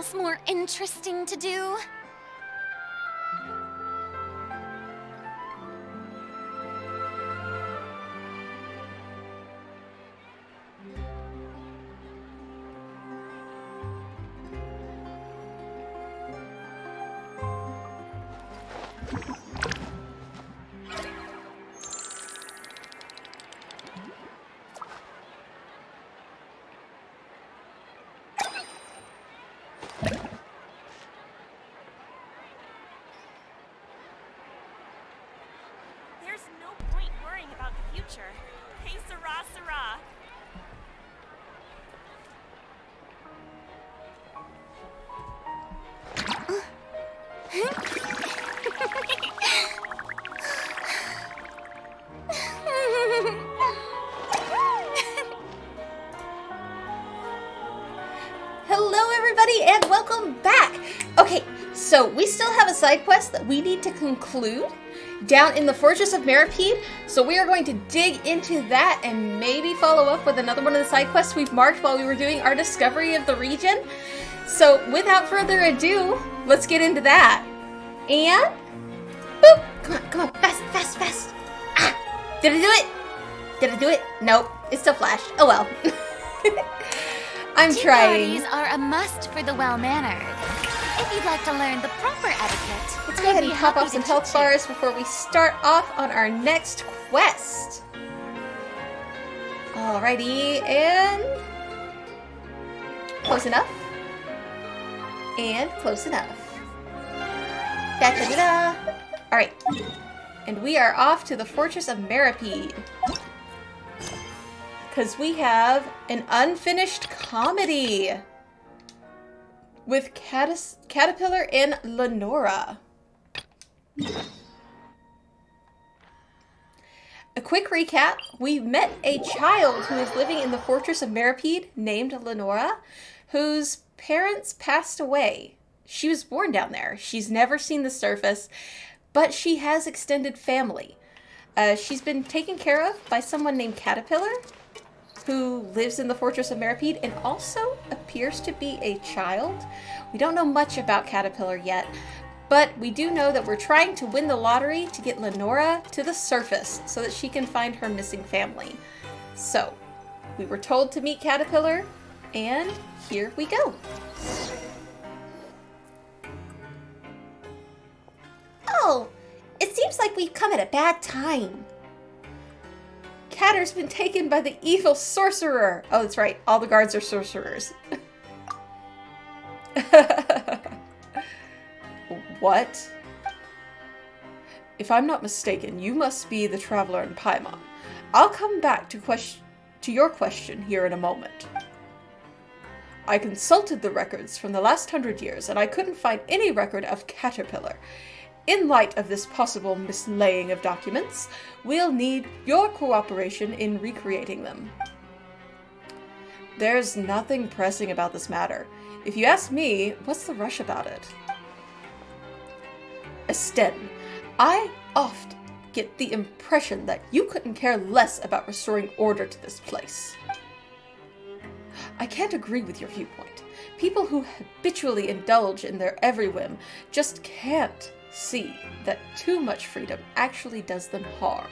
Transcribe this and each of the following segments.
else more interesting to do? There's no point worrying about the future. Hey, Sarah, Sarah. Hello everybody and welcome back! Okay, so we still have a side quest that we need to conclude down in the Fortress of Maripede, so we are going to dig into that and maybe follow up with another one of the side quests we've marked while we were doing our discovery of the region. So without further ado, let's get into that. And... boop! Come on, fast, fast, fast! Ah! Did I do it? Did I do it? Nope, it still flashed. Oh well. I'm Tea trying. parties are a must for the well-mannered. If you'd like to learn the proper etiquette, Let's go ahead and pop off some health bars before we start off on our next quest. Alrighty, and... close enough. And close enough. Da-da-da-da. Alright. And we are off to the Fortress of Maripede. Because we have an unfinished comedy with Caterpillar and Lenora. A quick recap, we met a child who is living in the Fortress of Maripede named Lenora, whose parents passed away. She was born down there. She's never seen the surface, but she has extended family. She's been taken care of by someone named Caterpillar, who lives in the Fortress of Maripede and also appears to be a child. We don't know much about Caterpillar yet, but we do know that we're trying to win the lottery to get Lenora to the surface so that she can find her missing family. So, we were told to meet Caterpillar, and here we go. Oh, it seems like we've come at a bad time. Catter's been taken by the evil sorcerer. Oh, that's right. All the guards are sorcerers. What? If I'm not mistaken, you must be the traveler in Paimon. I'll come back to your question here in a moment. I consulted the records from the last 100 years, and I couldn't find any record of Caterpillar. In light of this possible mislaying of documents, we'll need your cooperation in recreating them. There's nothing pressing about this matter. If you ask me, what's the rush about it? Esten, I oft get the impression that you couldn't care less about restoring order to this place. I can't agree with your viewpoint. People who habitually indulge in their every whim just can't see that too much freedom actually does them harm.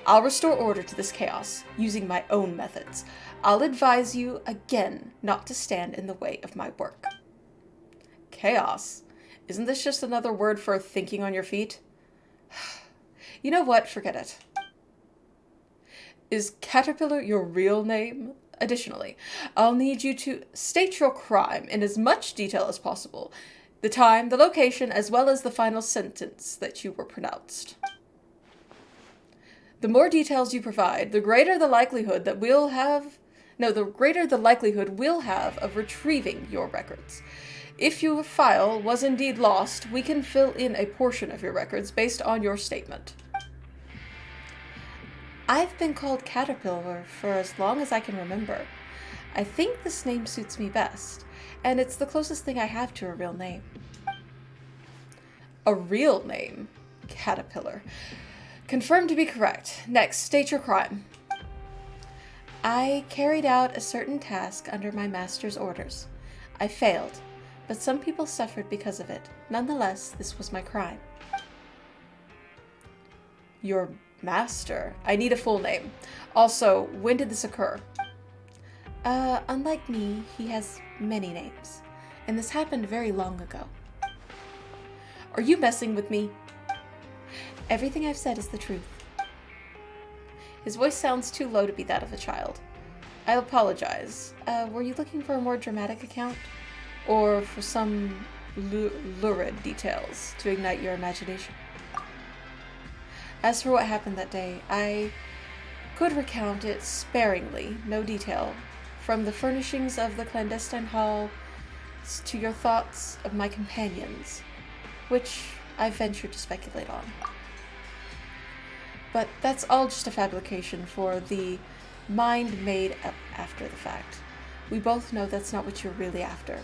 I'll restore order to this chaos using my own methods. I'll advise you again not to stand in the way of my work. Chaos? Isn't this just another word for thinking on your feet? You know what? Forget it. Is Caterpillar your real name? Additionally, I'll need you to state your crime in as much detail as possible. The time, the location, as well as the final sentence that you were pronounced. The more details you provide, the greater the likelihood that we'll have of retrieving your records. If your file was indeed lost, we can fill in a portion of your records based on your statement. I've been called Caterpillar for as long as I can remember. I think this name suits me best, and it's the closest thing I have to a real name. A real name? Caterpillar. Confirmed to be correct. Next, state your crime. I carried out a certain task under my master's orders. I failed, but some people suffered because of it. Nonetheless, this was my crime. Your master? I need a full name. Also, when did this occur? Unlike me, he has many names, and this happened very long ago. Are you messing with me? Everything I've said is the truth. His voice sounds too low to be that of a child. I apologize. Were you looking for a more dramatic account? Or for some lurid details to ignite your imagination? As for what happened that day, I could recount it sparingly, no detail, from the furnishings of the clandestine hall to your thoughts of my companions, which I ventured to speculate on. But that's all just a fabrication for the mind made up after the fact. We both know that's not what you're really after,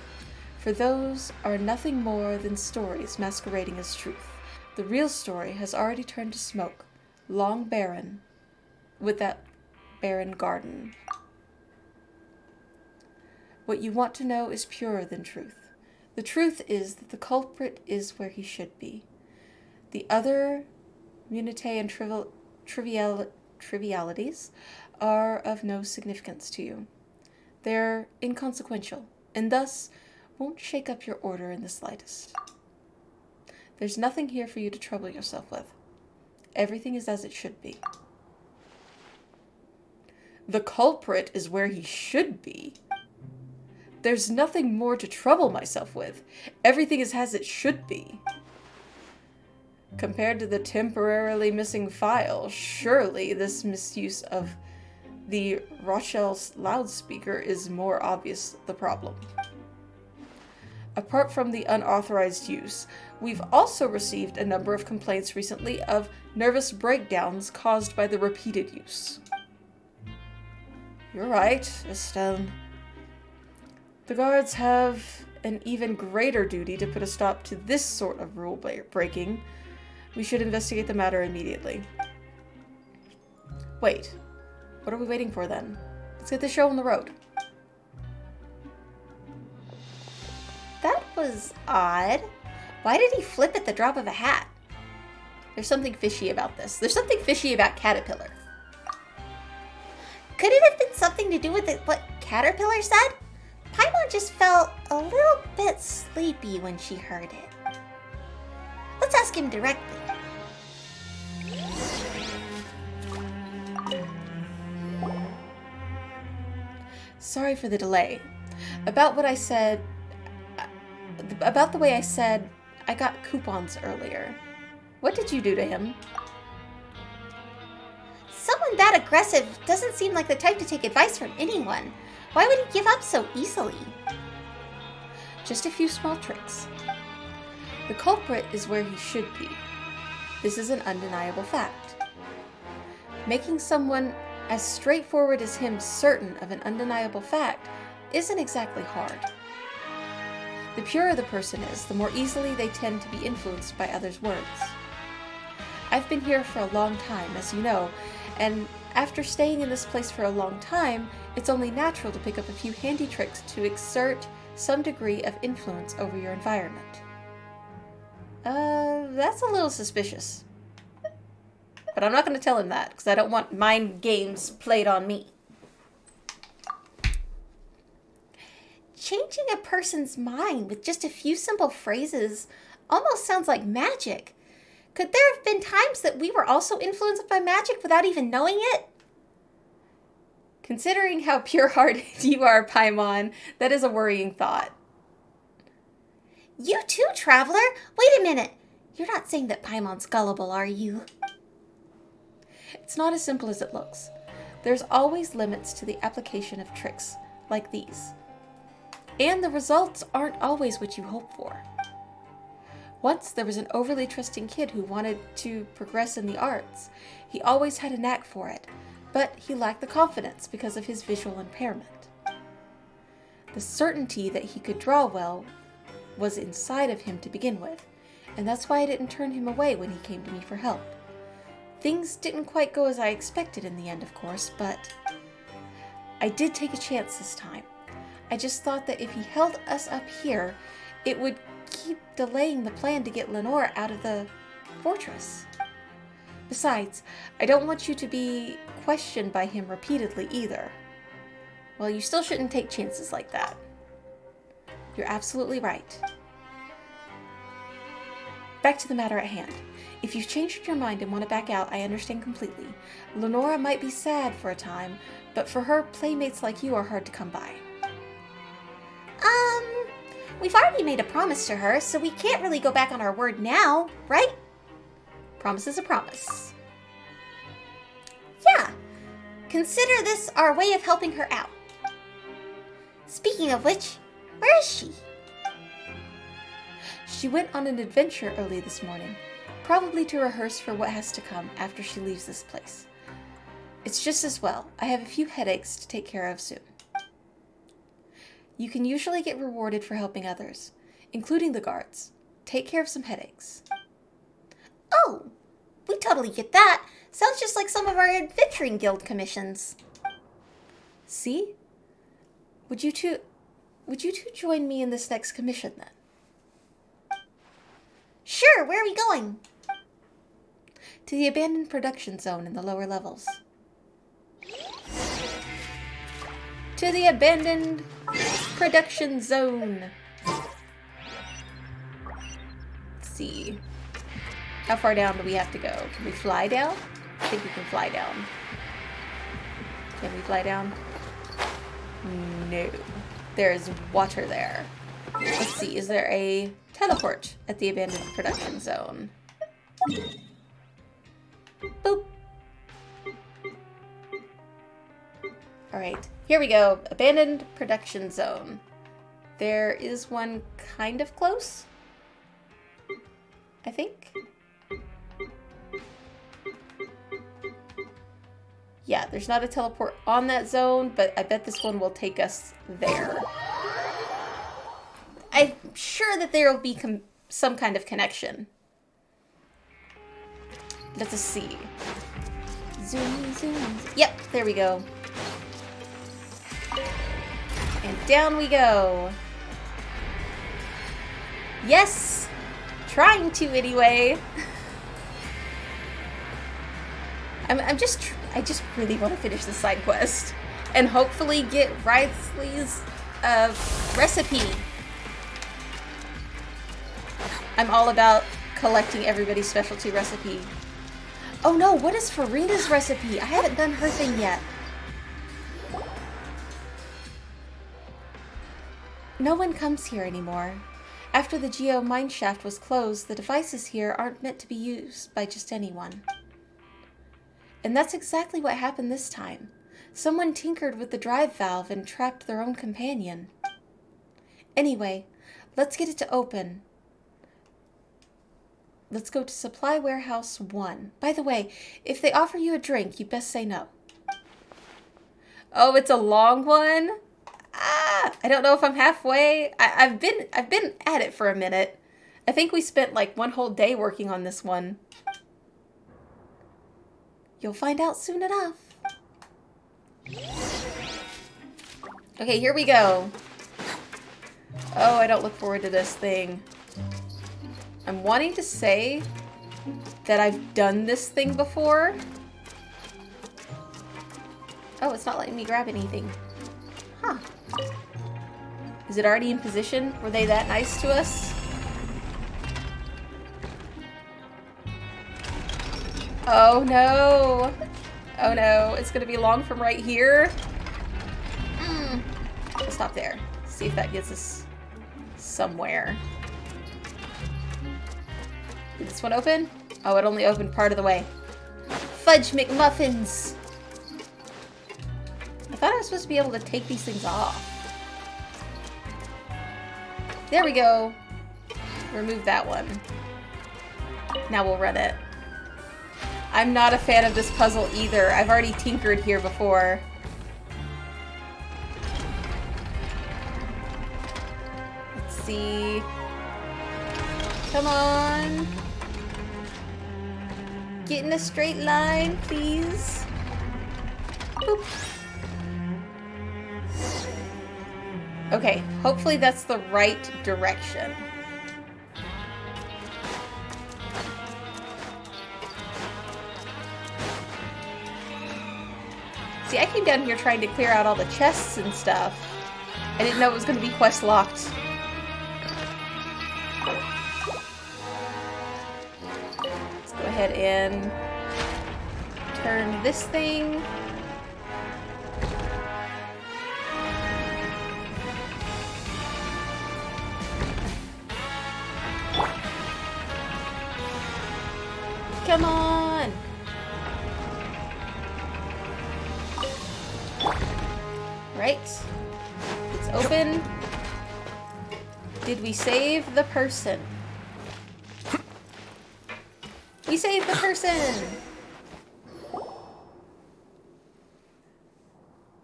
for those are nothing more than stories masquerading as truth. The real story has already turned to smoke, long barren, with that barren garden. What you want to know is purer than truth. The truth is that the culprit is where he should be. The other munity and trivialities are of no significance to you. They're inconsequential, and thus won't shake up your order in the slightest. There's nothing here for you to trouble yourself with. Everything is as it should be. The culprit is where he should be. There's nothing more to trouble myself with. Everything is as it should be. Compared to the temporarily missing file, surely this misuse of the Rochelle's loudspeaker is more obvious the problem. Apart from the unauthorized use, we've also received a number of complaints recently of nervous breakdowns caused by the repeated use. You're right, Estelle. The guards have an even greater duty to put a stop to this sort of rule breaking. We should investigate the matter immediately. Wait, what are we waiting for then? Let's get the show on the road. That was odd. Why did he flip at the drop of a hat? There's something fishy about this. There's something fishy about Caterpillar. Could it have been something to do with what Caterpillar said? Paimon just felt a little bit sleepy when she heard it. Let's ask him directly. Sorry for the delay. About the way I said I got coupons earlier. What did you do to him? Someone that aggressive doesn't seem like the type to take advice from anyone. Why would he give up so easily? Just a few small tricks. The culprit is where he should be. This is an undeniable fact. Making someone as straightforward as him certain of an undeniable fact isn't exactly hard. The purer the person is, the more easily they tend to be influenced by others' words. I've been here for a long time, as you know, and after staying in this place for a long time, it's only natural to pick up a few handy tricks to exert some degree of influence over your environment. That's a little suspicious. But I'm not going to tell him that, because I don't want mind games played on me. Changing a person's mind with just a few simple phrases almost sounds like magic. Could there have been times that we were also influenced by magic without even knowing it? Considering how pure-hearted you are, Paimon, that is a worrying thought. You too, Traveler? Wait a minute. You're not saying that Paimon's gullible, are you? It's not as simple as it looks. There's always limits to the application of tricks like these. And the results aren't always what you hope for. Once there was an overly trusting kid who wanted to progress in the arts. He always had a knack for it, but he lacked the confidence because of his visual impairment. The certainty that he could draw well was inside of him to begin with, and that's why I didn't turn him away when he came to me for help. Things didn't quite go as I expected in the end, of course, but I did take a chance this time. I just thought that if he held us up here, it would keep delaying the plan to get Lenora out of the fortress. Besides, I don't want you to be questioned by him repeatedly either. Well, you still shouldn't take chances like that. You're absolutely right. Back to the matter at hand. If you've changed your mind and want to back out, I understand completely. Lenora might be sad for a time, but for her, playmates like you are hard to come by. We've already made a promise to her, so we can't really go back on our word now, right? Promise is a promise. Yeah. Consider this our way of helping her out. Speaking of which, where is she? She went on an adventure early this morning, probably to rehearse for what has to come after she leaves this place. It's just as well. I have a few headaches to take care of soon. You can usually get rewarded for helping others, including the guards. Take care of some headaches. Oh, we totally get that. Sounds just like some of our adventuring guild commissions. See? Would you two join me in this next commission then? Sure, where are we going? To the abandoned production zone in the lower levels. To the abandoned production zone. Let's see. How far down do we have to go? Can we fly down? I think we can fly down. Can we fly down? No. There's water there. Let's see. Is there a teleport at the abandoned production zone? Boop. Alright. Here we go. Abandoned production zone. There is one kind of close. I think. Yeah, there's not a teleport on that zone, but I bet this one will take us there. I'm sure that there will be some kind of connection. Let us see. Zoom, zoom, zoom. Yep, there we go. And down we go. Yes! Trying to anyway. I just really want to finish the side quest and hopefully get Riley's recipe. I'm all about collecting everybody's specialty recipe. Oh no, what is Farina's recipe? I haven't done her thing yet. No one comes here anymore. After the Geo mineshaft was closed, the devices here aren't meant to be used by just anyone. And that's exactly what happened this time. Someone tinkered with the drive valve and trapped their own companion. Anyway, let's get it to open. Let's go to Supply Warehouse 1. By the way, if they offer you a drink, you best say no. Oh, it's a long one? I don't know if I'm halfway. I've been at it for a minute. I think we spent like one whole day working on this one. You'll find out soon enough. Okay, here we go. Oh, I don't look forward to this thing. I'm wanting to say that I've done this thing before. Oh, it's not letting me grab anything. Huh. Is it already in position? Were they that nice to us? Oh no! Oh no, it's gonna be long from right here. We'll stop there. See if that gets us somewhere. Did this one open? Oh, it only opened part of the way. Fudge McMuffins! I thought I was supposed to be able to take these things off. There we go. Remove that one. Now we'll run it. I'm not a fan of this puzzle either. I've already tinkered here before. Let's see. Come on. Get in a straight line, please. Boop. Okay, hopefully that's the right direction. See, I came down here trying to clear out all the chests and stuff. I didn't know it was going to be quest locked. Let's go ahead and turn this thing. Come on! Right. It's open. Did we save the person? We saved the person!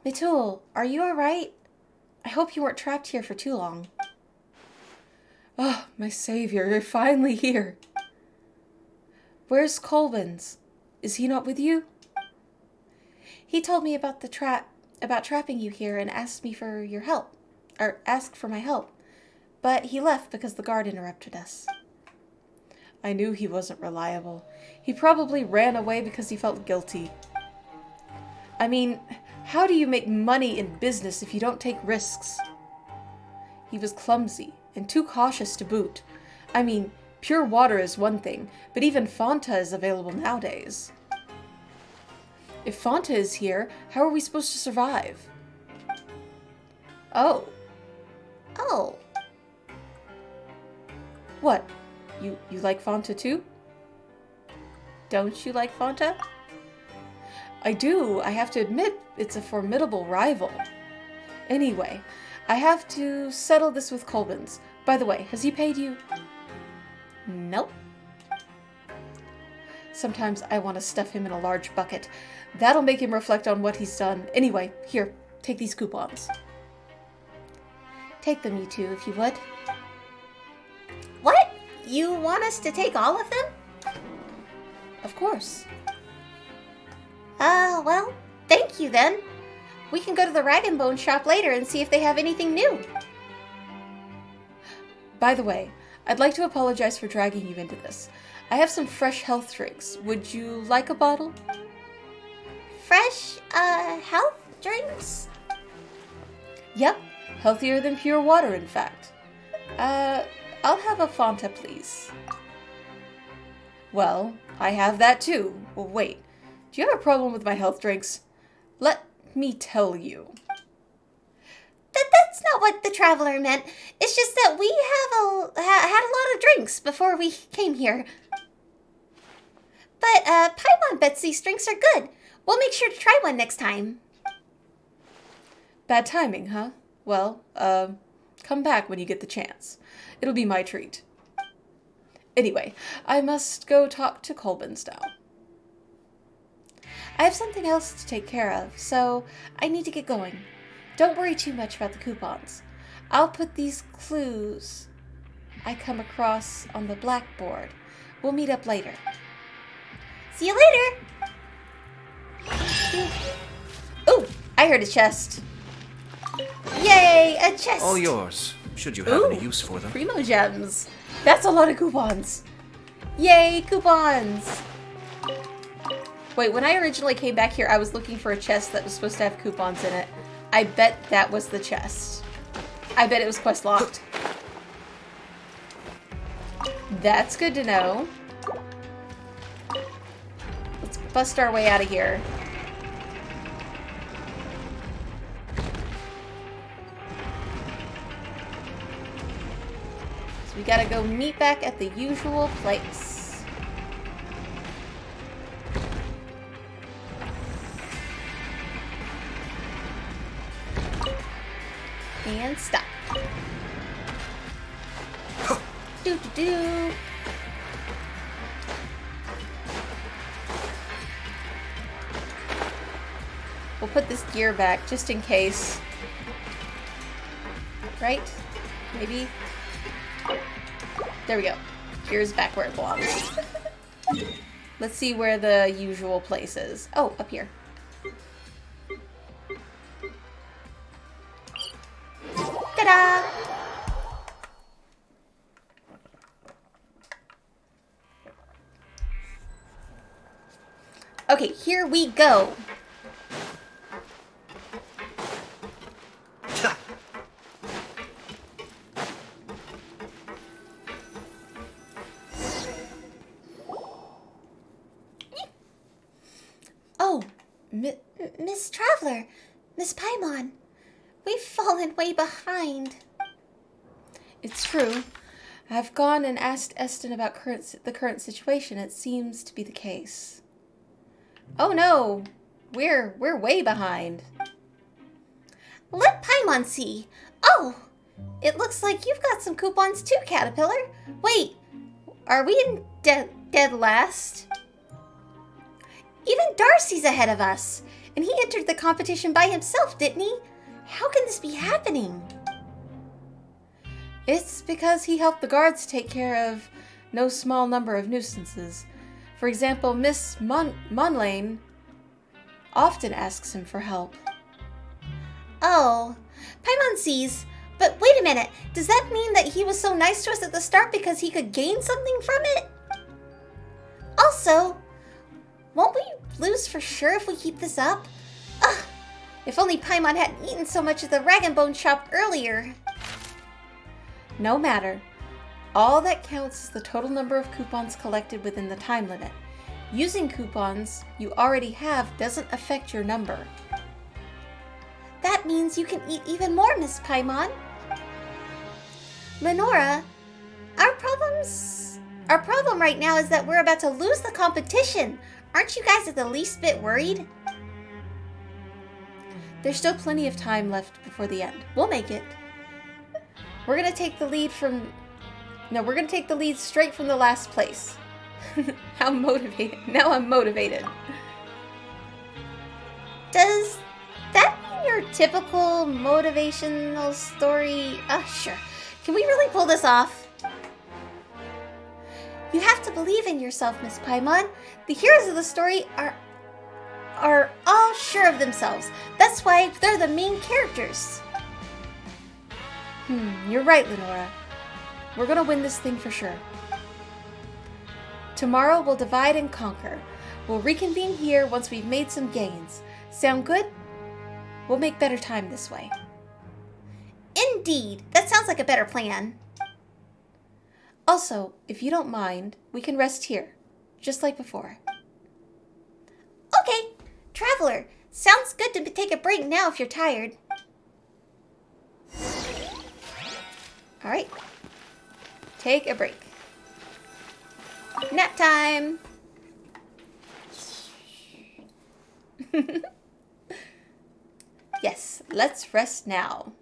Mitul, are you alright? I hope you weren't trapped here for too long. Oh, my savior, you're finally here. Where's Colbins? Is he not with you? He told me about the trapping you here and asked me for your help. Or asked for my help. But he left because the guard interrupted us. I knew he wasn't reliable. He probably ran away because he felt guilty. I mean, how do you make money in business if you don't take risks? He was clumsy and too cautious to boot. I mean, pure water is one thing, but even Fanta is available nowadays. If Fanta is here, how are we supposed to survive? Oh. Oh. What? You like Fanta too? Don't you like Fanta? I do. I have to admit, it's a formidable rival. Anyway, I have to settle this with Colbins. By the way, has he paid you? Nope. Sometimes I want to stuff him in a large bucket. That'll make him reflect on what he's done. Anyway, here, take these coupons. Take them, you two, if you would. What? You want us to take all of them? Of course. Well, thank you then. We can go to the Rag and Bone shop later and see if they have anything new. By the way, I'd like to apologize for dragging you into this. I have some fresh health drinks. Would you like a bottle? Fresh, health drinks? Yep, healthier than pure water, in fact. I'll have a Fanta, please. Well, I have that too. Well, wait, do you have a problem with my health drinks? Let me tell you. That's not what the traveler meant. It's just that we have had a lot of drinks before we came here. But, Paimon bets these drinks are good. We'll make sure to try one next time. Bad timing, huh? Well, come back when you get the chance. It'll be my treat. Anyway, I must go talk to Colbins now. I have something else to take care of, so I need to get going. Don't worry too much about the coupons. I'll put these clues I come across on the blackboard. We'll meet up later. See you later! Ooh, I heard a chest. Yay, a chest! All yours, should you have any use for them. Primo gems. That's a lot of coupons. Yay, coupons! Wait, when I originally came back here, I was looking for a chest that was supposed to have coupons in it. I bet that was the chest. I bet it was quest locked. That's good to know. Let's bust our way out of here. So we gotta go meet back at the usual place. And stop. Do. We'll put this gear back just in case. Right? Maybe? There we go. Gear's back where it belongs. Let's see where the usual place is. Oh, up here. Ta-da! Ta-da! Okay, here we go. Oh, Miss Traveler, Miss Paimon, we've fallen way behind. It's true. I've gone and asked Eston about the current situation. It seems to be the case. Oh no, we're way behind. Let Paimon see. Oh, it looks like you've got some coupons too, Caterpillar. Wait, are we in dead last? Even Darcy's ahead of us, and he entered the competition by himself, didn't he? How can this be happening? It's because he helped the guards take care of no small number of nuisances. For example, Miss Monlane often asks him for help. Oh, Paimon sees. But wait a minute, does that mean that he was so nice to us at the start because he could gain something from it? Also, won't we lose for sure if we keep this up? Ugh, if only Paimon hadn't eaten so much at the Rag and Bone shop earlier. No matter. All that counts is the total number of coupons collected within the time limit. Using coupons you already have doesn't affect your number. That means you can eat even more, Miss Paimon. Lenora, our problem right now is that we're about to lose the competition. Aren't you guys the least bit worried? There's still plenty of time left before the end. We'll make it. We're gonna take the lead straight from the last place. How motivated. Now I'm motivated. Does that mean your typical motivational story? Sure. Can we really pull this off? You have to believe in yourself, Miss Paimon. The heroes of the story are all sure of themselves. That's why they're the main characters. You're right, Lenora. We're gonna win this thing for sure. Tomorrow we'll divide and conquer. We'll reconvene here once we've made some gains. Sound good? We'll make better time this way. Indeed. That sounds like a better plan. Also, if you don't mind, we can rest here, just like before. Okay, Traveler. Sounds good to take a break now if you're tired. All right. Take a break. Nap time. Yes, let's rest now.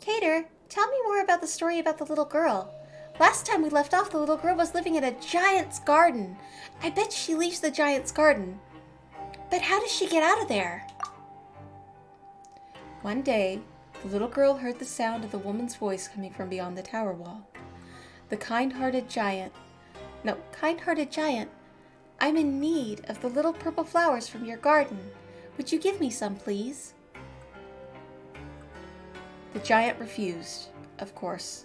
Cater, tell me more about the story about the little girl. Last time we left off, the little girl was living in a giant's garden. I bet she leaves the giant's garden. But how does she get out of there? One day, the little girl heard the sound of the woman's voice coming from beyond the tower wall. The kind-hearted giant, I'm in need of the little purple flowers from your garden. Would you give me some, please? The giant refused, of course,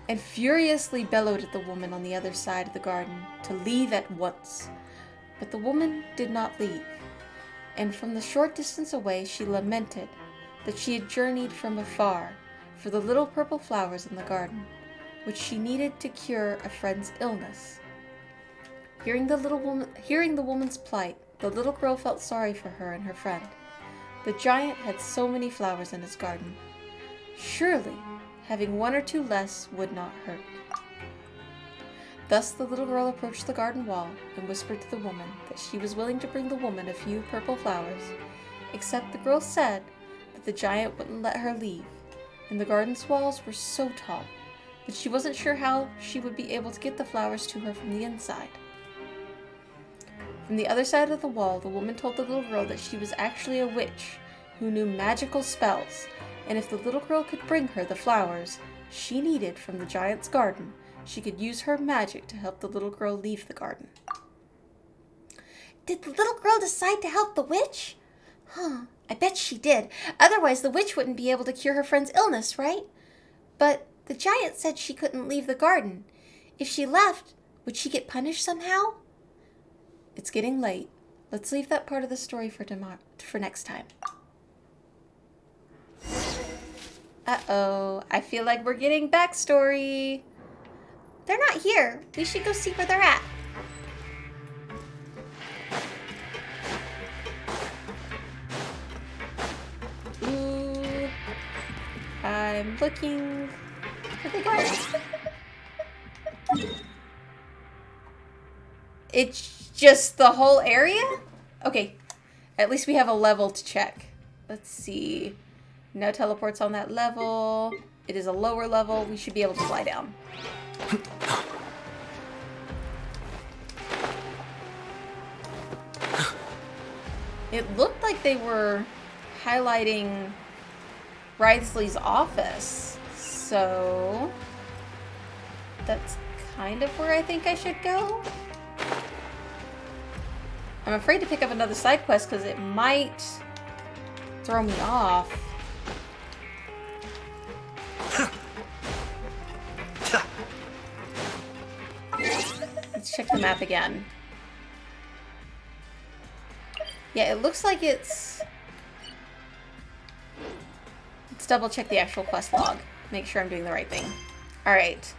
and furiously bellowed at the woman on the other side of the garden to leave at once. But the woman did not leave, and from the short distance away she lamented that she had journeyed from afar for the little purple flowers in the garden, which she needed to cure a friend's illness. Hearing the woman's plight, the little girl felt sorry for her and her friend. The giant had so many flowers in his garden. Surely, having one or two less would not hurt. Thus the little girl approached the garden wall and whispered to the woman that she was willing to bring the woman a few purple flowers, except the girl said that the giant wouldn't let her leave, and the garden's walls were so tall that she wasn't sure how she would be able to get the flowers to her from the inside. From the other side of the wall, the woman told the little girl that she was actually a witch who knew magical spells, and if the little girl could bring her the flowers she needed from the giant's garden, she could use her magic to help the little girl leave the garden. Did the little girl decide to help the witch? I bet she did. Otherwise, the witch wouldn't be able to cure her friend's illness, right? But the giant said she couldn't leave the garden. If she left, would she get punished somehow? It's getting late. Let's leave that part of the story for next time. Uh-oh. I feel like we're getting backstory. They're not here. We should go see where they're at. Ooh. I'm looking for the garden. It's just the whole area? Okay. At least we have a level to check. Let's see. No teleports on that level. It is a lower level. We should be able to fly down. It looked like they were highlighting Wriothesley's office. So that's kind of where I think I should go. I'm afraid to pick up another side quest because it might throw me off. Let's check the map again. Yeah, it looks like it's... Let's double check the actual quest log. Make sure I'm doing the right thing. Alright.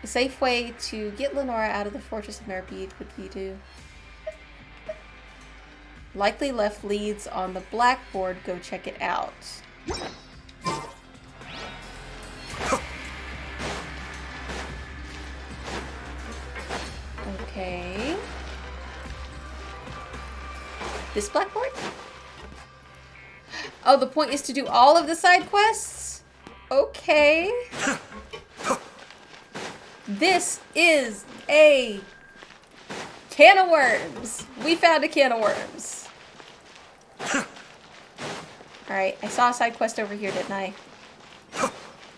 A safe way to get Lenora out of the Fortress of Meripede would be to... Likely left leads on the blackboard. Go check it out. Okay. This blackboard? Oh, the point is to do all of the side quests? Okay. This is a can of worms. We found a can of worms. Alright, I saw a side quest over here, didn't I?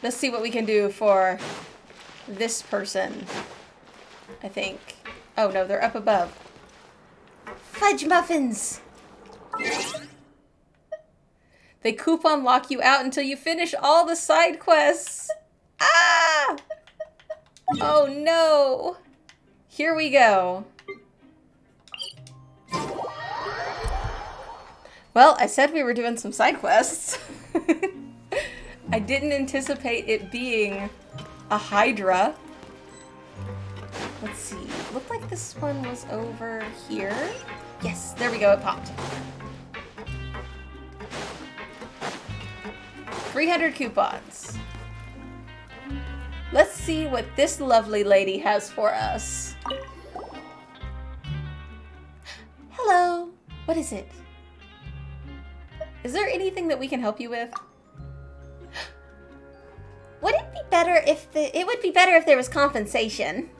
Let's see what we can do for this person. I think. Oh no, they're up above. Fudge muffins! They coupon lock you out until you finish all the side quests. Ah! Oh no! Here we go. Well, I said we were doing some side quests. I didn't anticipate it being a Hydra. Let's see. Looked like this one was over here. Yes, there we go. It popped. 300 coupons. Let's see what this lovely lady has for us. Hello. What is it? Is there anything that we can help you with? Would it be better if it would be better if there was compensation?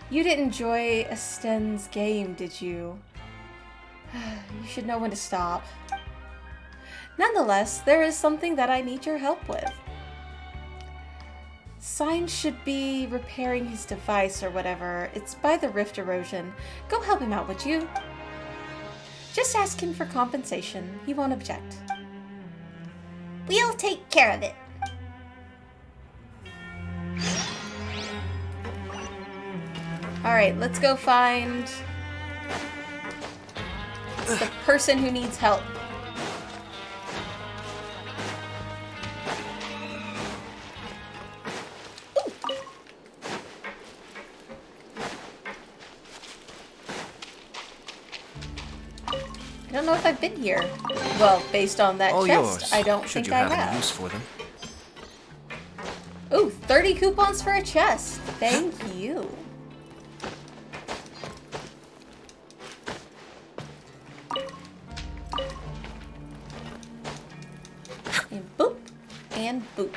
You didn't enjoy Esten's game, did you? You should know when to stop. Nonetheless, there is something that I need your help with. Sign should be repairing his device or whatever. It's by the rift erosion. Go help him out, would you? Just ask him for compensation. He won't object. We'll take care of it. Alright, let's go find the person who needs help. I don't know if I've been here. Well, based on that All chest, yours. I don't Should think you I have have. any use for them? Ooh, 30 coupons for a chest. Thank you. And boop. And boop.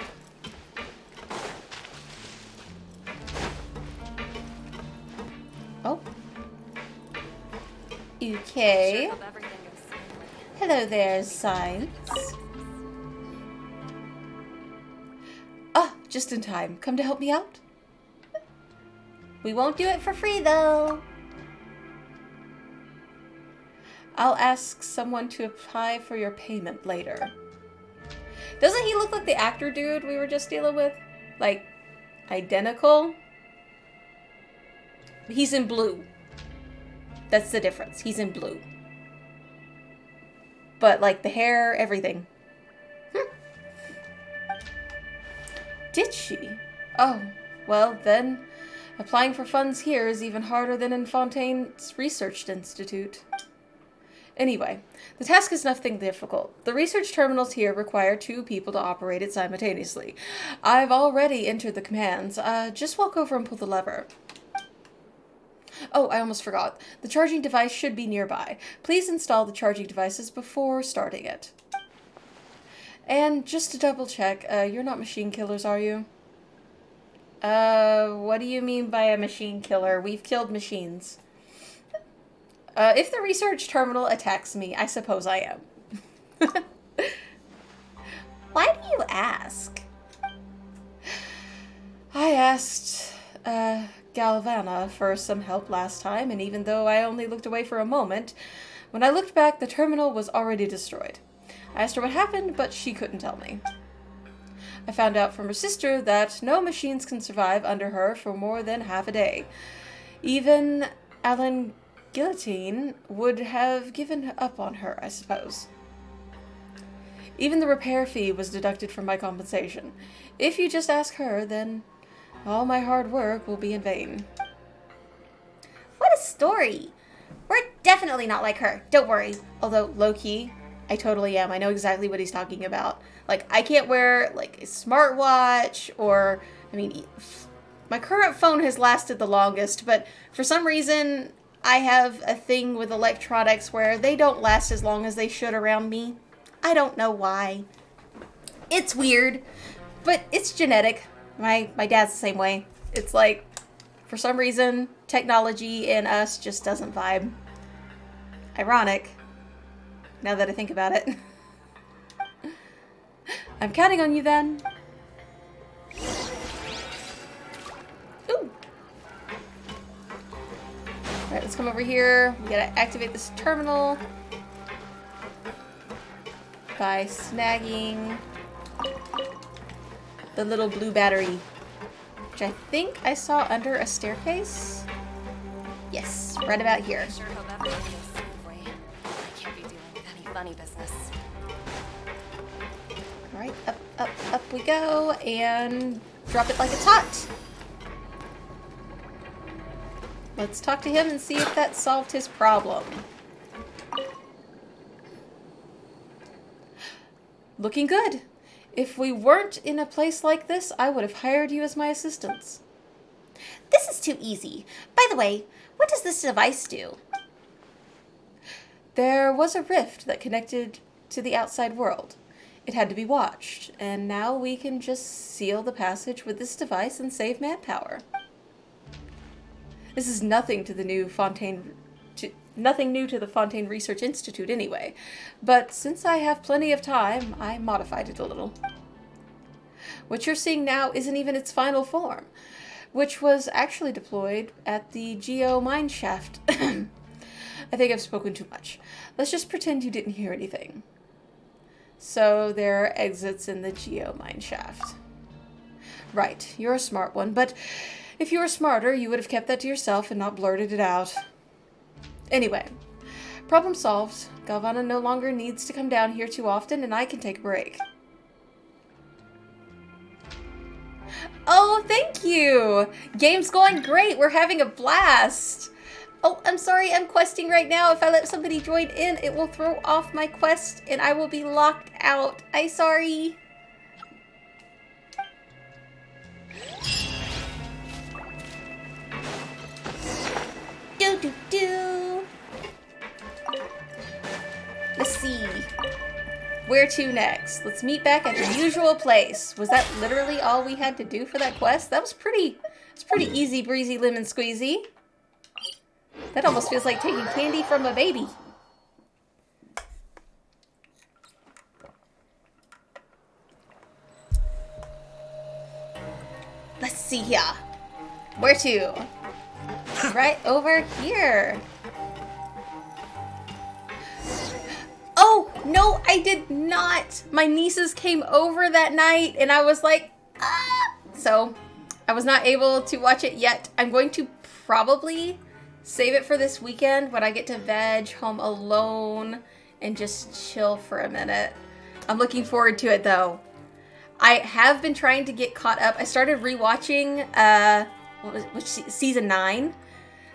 Oh. Okay. Sure hope everything goes smoothly. Hello there, Science. Ah, just in time. Come to help me out? We won't do it for free, though. I'll ask someone to apply for your payment later. Doesn't he look like the actor dude we were just dealing with? Like, identical? He's in blue. That's the difference. He's in blue. But, like, the hair, everything. Did she? Oh, well, then, applying for funds here is even harder than in Fontaine's Research Institute. Anyway, the task is nothing difficult. The research terminals here require 2 people to operate it simultaneously. I've already entered the commands. Just walk over and pull the lever. Oh, I almost forgot. The charging device should be nearby. Please install the charging devices before starting it. And just to double check, you're not machine killers, are you? What do you mean by a machine killer? We've killed machines. If the research terminal attacks me, I suppose I am. Why do you ask? I asked, Galvana for some help last time, and even though I only looked away for a moment, when I looked back, the terminal was already destroyed. I asked her what happened, but she couldn't tell me. I found out from her sister that no machines can survive under her for more than half a day. Even Alan Guillotine would have given up on her, I suppose. Even the repair fee was deducted from my compensation. If you just ask her, then all my hard work will be in vain. What a story. We're definitely not like her. Don't worry. Although, low-key, I totally am. I know exactly what he's talking about. Like, I can't wear, like, a smartwatch or, I mean, my current phone has lasted the longest, but for some reason, I have a thing with electronics where they don't last as long as they should around me. I don't know why. It's weird, but it's genetic. My dad's the same way. It's like, for some reason, technology and us just doesn't vibe. Ironic, now that I think about it. I'm counting on you then. Ooh. Alright, let's come over here. We gotta activate this terminal by snagging the little blue battery, which I think I saw under a staircase. Yes, right about here. I sure hope everything goes smoothly. I can't be dealing with any funny business. Alright, up we go, and drop it like it's hot. Let's talk to him and see if that solved his problem. Looking good. If we weren't in a place like this, I would have hired you as my assistants. This is too easy. By the way, what does this device do? There was a rift that connected to the outside world. It had to be watched, and now we can just seal the passage with this device and save manpower. This is nothing to the new nothing new to the Fontaine Research Institute anyway, but since I have plenty of time, I modified it a little. What you're seeing now isn't even its final form, which was actually deployed at the Geo mine shaft. I think I've spoken too much. Let's just pretend you didn't hear anything. So there are exits in the Geo mine shaft. Right, you're a smart one, but if you were smarter, you would have kept that to yourself and not blurted it out. Anyway, problem solved. Galvana no longer needs to come down here too often, and I can take a break. Oh, thank you! Game's going great! We're having a blast! Oh, I'm sorry, I'm questing right now. If I let somebody join in, it will throw off my quest, and I will be locked out. I'm sorry. Do. Let's see. Where to next? Let's meet back at the usual place. Was that literally all we had to do for that quest? That was pretty easy breezy lemon squeezy. That almost feels like taking candy from a baby. Let's see here. Where to? Right over here. No, I did not. My nieces came over that night and I was like, ah. So I was not able to watch it yet. I'm going to probably save it for this weekend when I get to veg home alone and just chill for a minute. I'm looking forward to it though. I have been trying to get caught up. I started rewatching season 9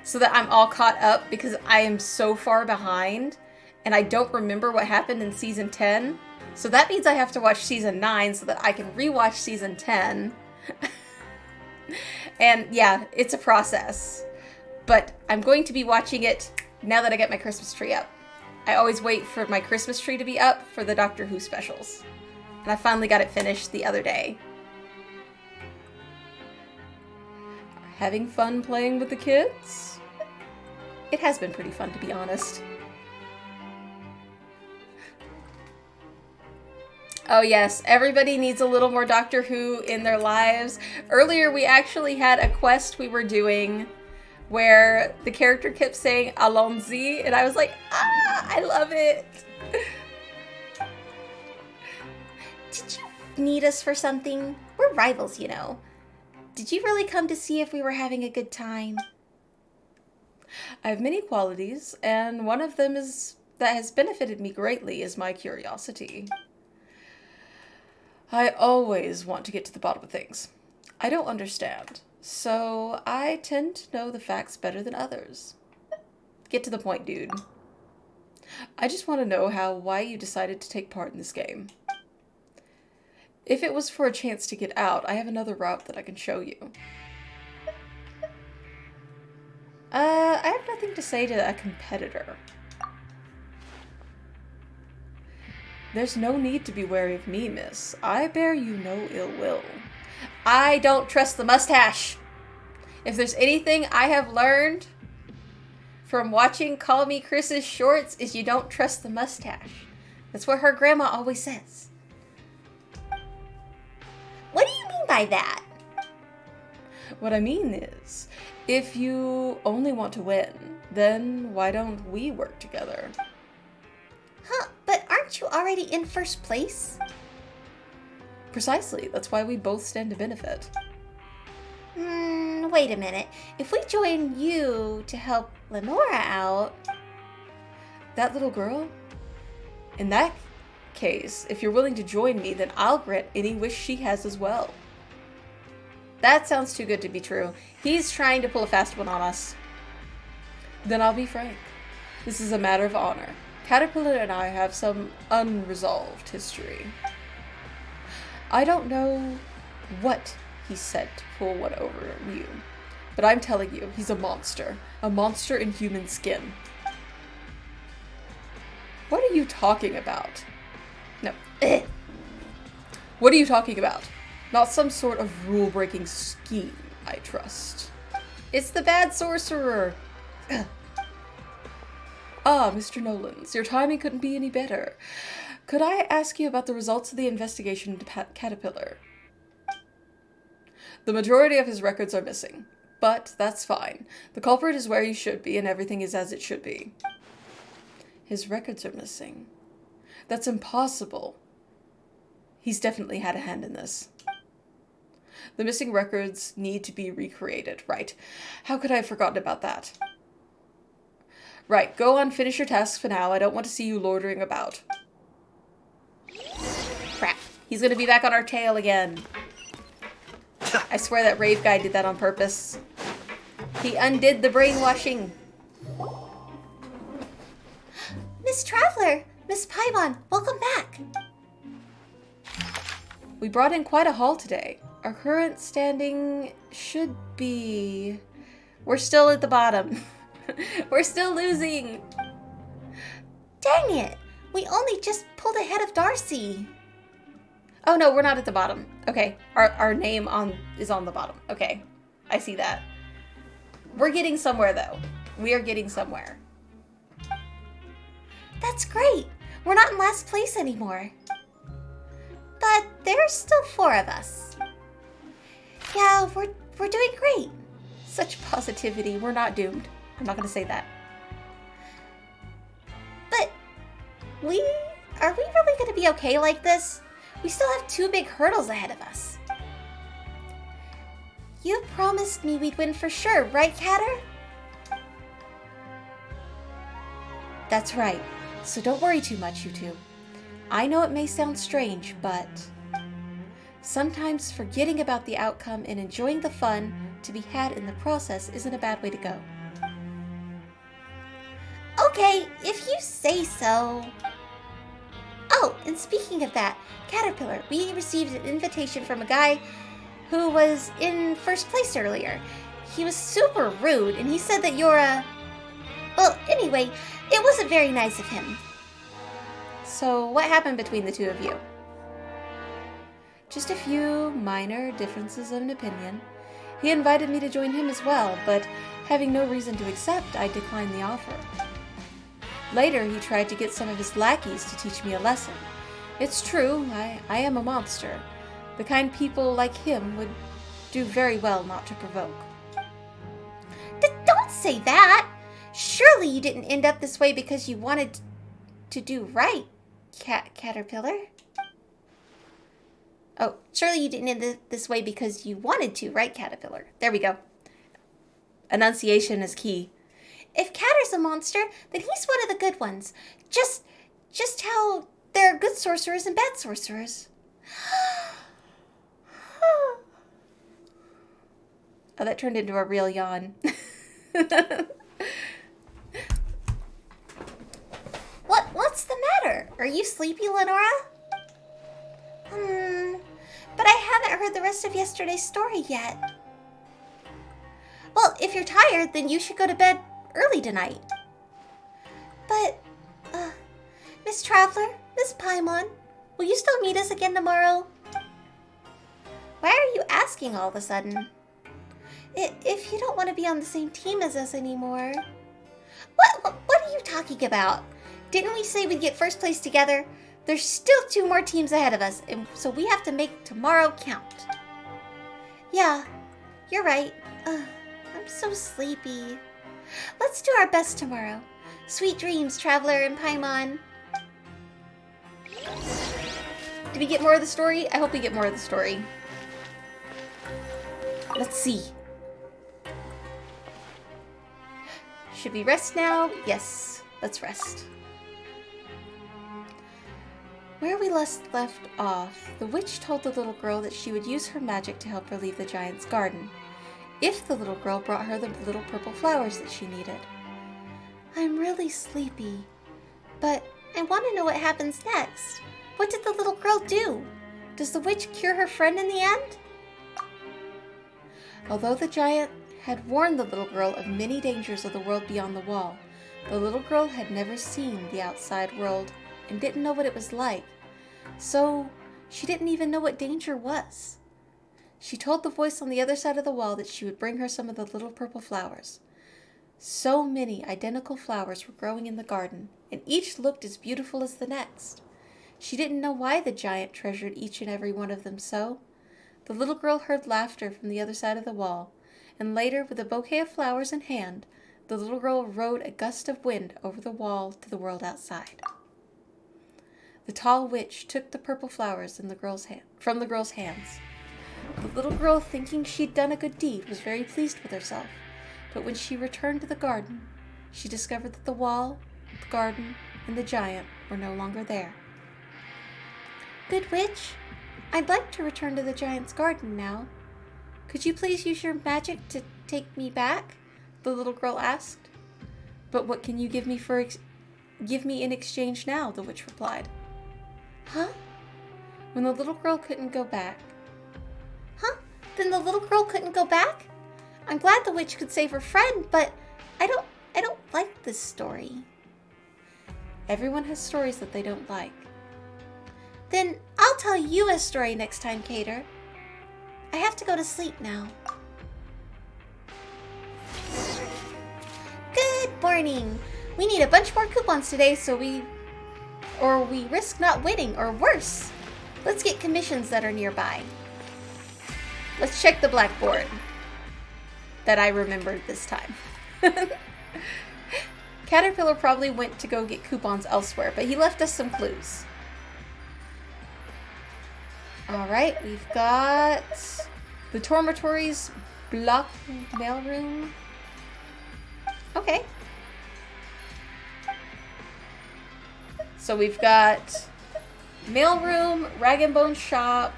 so that I'm all caught up because I am so far behind and I don't remember what happened in season 10. So that means I have to watch season 9 so that I can rewatch season 10. And yeah, it's a process. But I'm going to be watching it now that I get my Christmas tree up. I always wait for my Christmas tree to be up for the Doctor Who specials. And I finally got it finished the other day. Having fun playing with the kids? It has been pretty fun, to be honest. Oh yes, everybody needs a little more Doctor Who in their lives. Earlier we actually had a quest we were doing where the character kept saying Allons-y, and I was like, ah, I love it. Did you need us for something? We're rivals, you know. Did you really come to see if we were having a good time? I have many qualities, and one of them that has benefited me greatly is my curiosity. I always want to get to the bottom of things. I don't understand, so I tend to know the facts better than others. Get to the point, dude. I just want to know why you decided to take part in this game. If it was for a chance to get out, I have another route that I can show you. I have nothing to say to a competitor. There's no need to be wary of me, miss. I bear you no ill will. I don't trust the mustache. If there's anything I have learned from watching Call Me Chris's shorts is you don't trust the mustache. That's what her grandma always says. What do you mean by that? What I mean is, if you only want to win, then why don't we work together? Huh, but aren't you already in first place? Precisely, that's why we both stand to benefit. Wait a minute. If we join you to help Lenora out... That little girl? In that case, if you're willing to join me, then I'll grant any wish she has as well. That sounds too good to be true. He's trying to pull a fast one on us. Then I'll be frank. This is a matter of honor. Caterpillar and I have some unresolved history. I don't know what he said to pull one over you, but I'm telling you, he's a monster in human skin. What are you talking about? No. What are you talking about? Not some sort of rule-breaking scheme, I trust. It's the bad sorcerer. Ah, Mr. Nolans, your timing couldn't be any better. Could I ask you about the results of the investigation into Caterpillar? The majority of his records are missing, but that's fine. The culprit is where he should be, and everything is as it should be. His records are missing. That's impossible. He's definitely had a hand in this. The missing records need to be recreated, right? How could I have forgotten about that? Right, go on, finish your tasks for now. I don't want to see you loitering about. Crap. He's gonna be back on our tail again. I swear that rave guy did that on purpose. He undid the brainwashing. Miss Traveler! Miss Paimon, welcome back! We brought in quite a haul today. Our current standing should be... We're still at the bottom. We're still losing. Dang it! We only just pulled ahead of Darcy. Oh no, we're not at the bottom. Okay, our name is on the bottom. Okay, I see that. We're getting somewhere though. We are getting somewhere. That's great. We're not in last place anymore. But there's still 4 of us. Yeah, we're doing great. Such positivity. We're not doomed. I'm not gonna say that. But we are we really going to be okay like this? We still have 2 big hurdles ahead of us. You promised me we'd win for sure, right, Catter? That's right, so don't worry too much, you two. I know it may sound strange, but sometimes forgetting about the outcome and enjoying the fun to be had in the process isn't a bad way to go. Okay, if you say so. Oh, and speaking of that, Caterpillar, we received an invitation from a guy who was in first place earlier. He was super rude, and he said that you're a... Well, anyway, it wasn't very nice of him. So what happened between the two of you? Just a few minor differences of an opinion. He invited me to join him as well, but having no reason to accept, I declined the offer. Later, he tried to get some of his lackeys to teach me a lesson. It's true, I am a monster. The kind people like him would do very well not to provoke. Don't say that! Surely you didn't end up this way because you wanted to do right, Caterpillar. Oh, surely you didn't end this way because you wanted to, right, Caterpillar? There we go. Enunciation is key. If Catter's a monster, then he's one of the good ones. Just how there are good sorcerers and bad sorcerers. Oh, that turned into a real yawn. What's the matter? Are you sleepy, Lenora? But I haven't heard the rest of yesterday's story yet. Well, if you're tired, then you should go to bed early tonight. But, Miss Traveler, Miss Paimon, will you still meet us again tomorrow? Why are you asking all of a sudden? If you don't want to be on the same team as us anymore. What are you talking about? Didn't we say we'd get first place together? There's still 2 more teams ahead of us, and so we have to make tomorrow count. Yeah, you're right. I'm so sleepy. Let's do our best tomorrow. Sweet dreams, Traveler and Paimon. Did we get more of the story? I hope we get more of the story. Let's see. Should we rest now? Yes, let's rest. Where we last left off, the witch told the little girl that she would use her magic to help her leave the giant's garden, if the little girl brought her the little purple flowers that she needed. I'm really sleepy, but I want to know what happens next. What did the little girl do? Does the witch cure her friend in the end? Although the giant had warned the little girl of many dangers of the world beyond the wall, the little girl had never seen the outside world and didn't know what it was like, so she didn't even know what danger was. She told the voice on the other side of the wall that she would bring her some of the little purple flowers. So many identical flowers were growing in the garden, and each looked as beautiful as the next. She didn't know why the giant treasured each and every one of them so. The little girl heard laughter from the other side of the wall, and later, with a bouquet of flowers in hand, the little girl rode a gust of wind over the wall to the world outside. The tall witch took the purple flowers from the girl's hands. The little girl, thinking she'd done a good deed, was very pleased with herself. But when she returned to the garden, she discovered that the wall, the garden, and the giant were no longer there. Good witch, I'd like to return to the giant's garden now. Could you please use your magic to take me back? The little girl asked. But what can you give me in exchange now? The witch replied. Huh? When the little girl couldn't go back. Huh? Then the little girl couldn't go back? I'm glad the witch could save her friend, but I don't like this story. Everyone has stories that they don't like. Then I'll tell you a story next time, Cater. I have to go to sleep now. Good morning. We need a bunch more coupons today so we risk not winning, or worse. Let's get commissions that are nearby. Let's check the blackboard that I remembered this time. Caterpillar probably went to go get coupons elsewhere, but he left us some clues. Alright, we've got the dormitories, block mailroom. Okay. So we've got mailroom, rag and bone shop,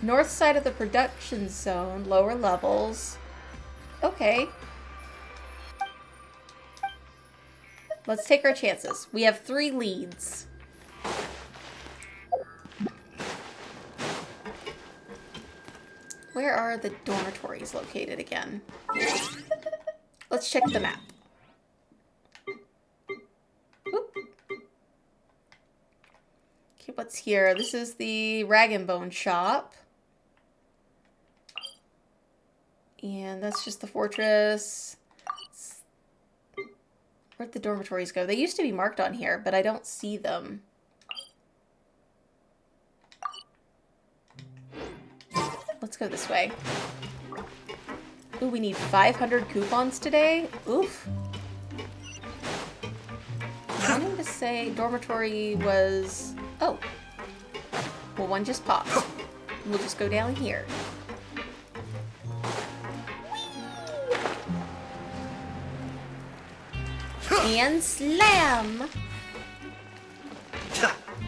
north side of the production zone, lower levels. Okay. Let's take our chances. We have 3 leads. Where are the dormitories located again? Let's check the map. Oop. Okay, what's here? This is the rag and bone shop. And that's just the fortress. Where'd the dormitories go? They used to be marked on here, but I don't see them. Let's go this way. Ooh, we need 500 coupons today? Oof. I'm wanting to say dormitory was... Oh. Well, one just popped. We'll just go down here. And slam!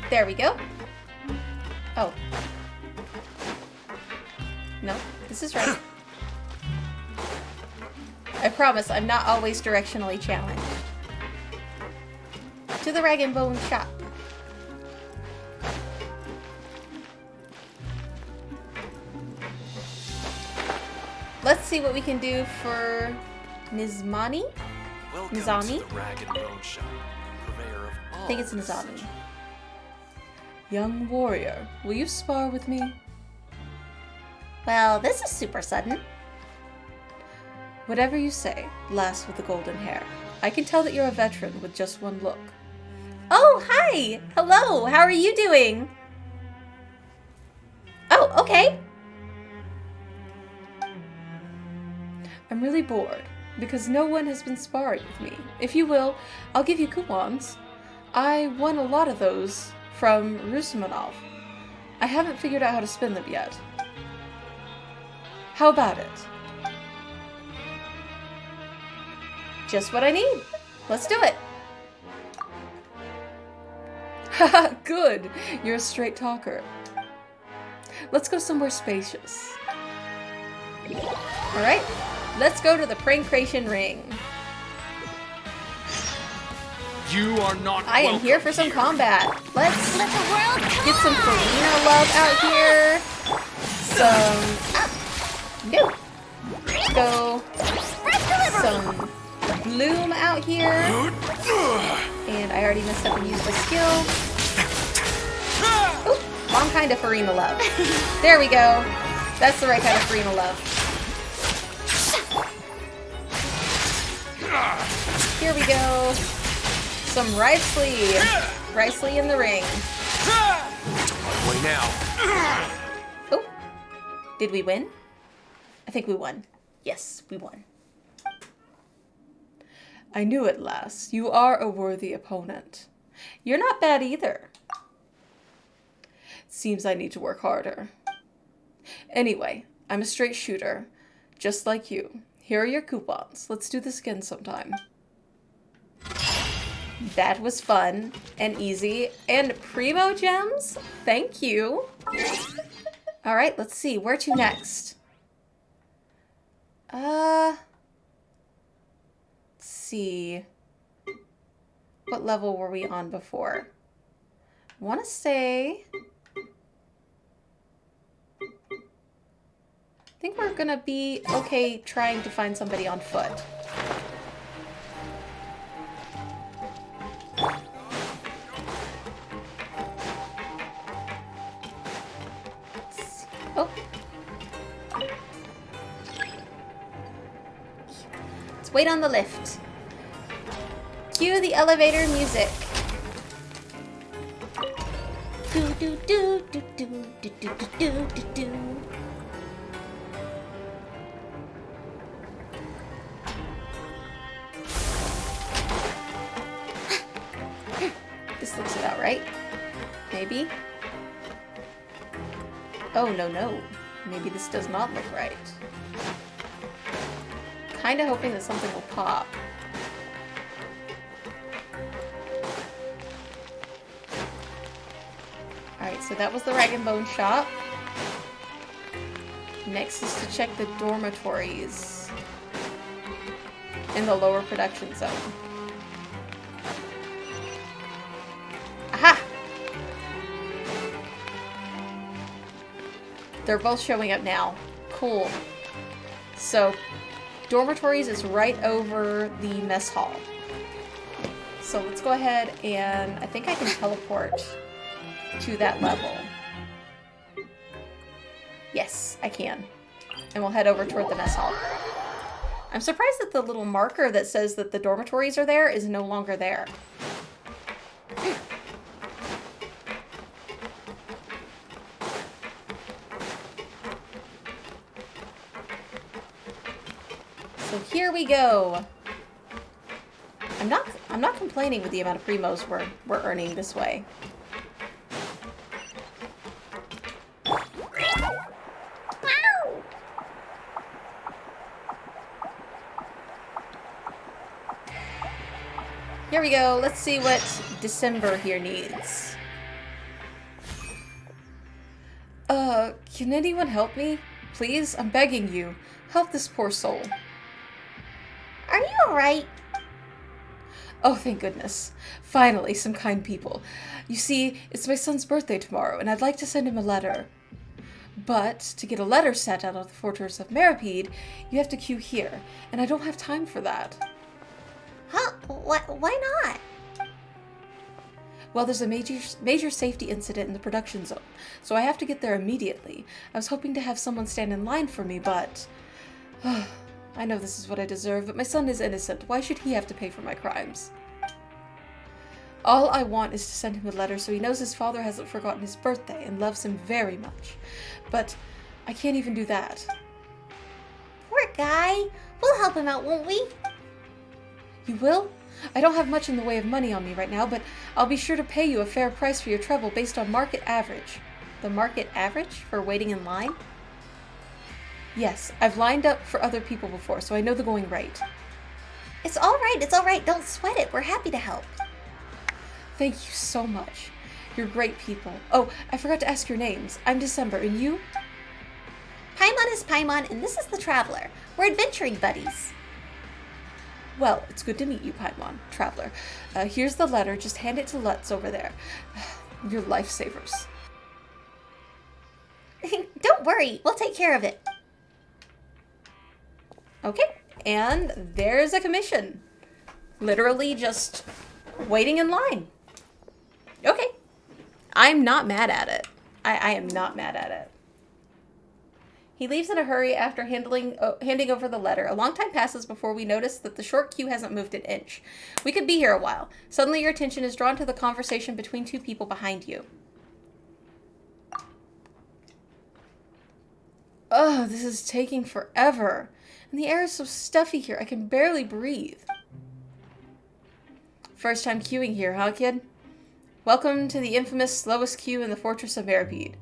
There we go. Oh. No, this is right. I promise I'm not always directionally challenged. To the rag and bone shop. Let's see what we can do for Nizmani. Welcome Nizami? to the Rag and Bone Shop, purveyor of all I think it's the Nizami. essentials. Young warrior, will you spar with me? Well, this is super sudden. Whatever you say, lass with the golden hair. I can tell that you're a veteran with just one look. Oh, hi! Hello, how are you doing? Oh, okay. I'm really bored, because no one has been sparring with me. If you will, I'll give you coupons. I won a lot of those from Rusumanov. I haven't figured out how to spin them yet. How about it? Just what I need. Let's do it. Haha, good! You're a straight talker. Let's go somewhere spacious. Alright, let's go to the Prankration Ring. You are not I am welcome here for some combat. Let's Let the world come get some alive! Farina love out here. No. Let's go. Some Bloom out here. And I already messed up and used the skill. Oop, wrong kind of Farina love. There we go. That's the right kind of Farina love. Here we go. Some Riceley. Riceley in the ring. Way now. Oh, did we win? I think we won. Yes, we won. I knew it, lass. You are a worthy opponent. You're not bad either. Seems I need to work harder. Anyway, I'm a straight shooter, just like you. Here are your coupons. Let's do this again sometime. That was fun and easy. And primo gems? Thank you. All right, let's see. Where to next? Let's see. What level were we on before? I want to say... I think we're gonna be okay trying to find somebody on foot. Oh. Let's wait on the lift. Cue the elevator music. Do do do do do do do do do do. right? Maybe? Oh, no. Maybe this does not look right. Kinda hoping that something will pop. Alright, so that was the Rag and Bone shop. Next is to check the dormitories in the lower production zone. Aha! They're both showing up now. Cool. So, dormitories is right over the mess hall. So let's go ahead and I think I can teleport to that level. Yes, I can. And we'll head over toward the mess hall. I'm surprised that the little marker that says that the dormitories are there is no longer there. So here we go. I'm not complaining with the amount of primos we're earning this way. Here we go. Let's see what December here needs. Can anyone help me? Please, I'm begging you. Help this poor soul. Are you alright? Oh, thank goodness. Finally, some kind people. You see, it's my son's birthday tomorrow, and I'd like to send him a letter. But, to get a letter sent out of the Fortress of Meripede, you have to queue here, and I don't have time for that. Huh? Why not? Well, there's a major safety incident in the production zone, so I have to get there immediately. I was hoping to have someone stand in line for me, but... I know this is what I deserve, but my son is innocent. Why should he have to pay for my crimes? All I want is to send him a letter so he knows his father hasn't forgotten his birthday and loves him very much. But I can't even do that. Poor guy. We'll help him out, won't we? You will? I don't have much in the way of money on me right now, but I'll be sure to pay you a fair price for your trouble based on market average. The market average for waiting in line? Yes, I've lined up for other people before, so I know the going rate. It's alright. Don't sweat it. We're happy to help. Thank you so much. You're great people. Oh, I forgot to ask your names. I'm December, and you? Paimon is Paimon, and this is the Traveler. We're adventuring buddies. Well, it's good to meet you, Paimon, Traveler. Here's the letter. Just hand it to Lutz over there. You're lifesavers. Don't worry. We'll take care of it. Okay, and there's a commission. Literally just waiting in line. Okay. I'm not mad at it. I am not mad at it. He leaves in a hurry after handing over the letter. A long time passes before we notice that the short queue hasn't moved an inch. We could be here a while. Suddenly your attention is drawn to the conversation between two people behind you. Oh, this is taking forever. And the air is so stuffy here, I can barely breathe. First time queuing here, huh, kid? Welcome to the infamous slowest queue in the Fortress of Meripede.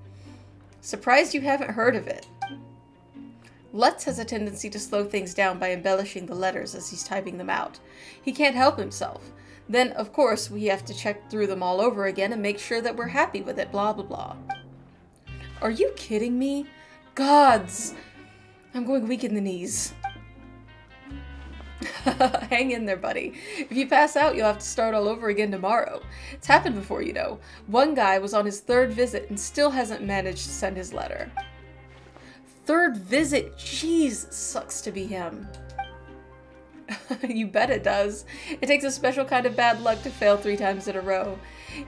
Surprised you haven't heard of it. Lutz has a tendency to slow things down by embellishing the letters as he's typing them out. He can't help himself. Then, of course, we have to check through them all over again and make sure that we're happy with it, blah, blah, blah. Are you kidding me? Gods! I'm going weak in the knees. Hang in there, buddy. If you pass out, you'll have to start all over again tomorrow. It's happened before, you know. One guy was on his third visit and still hasn't managed to send his letter. Third visit? Jeez, sucks to be him. You bet it does. It takes a special kind of bad luck to fail 3 times in a row.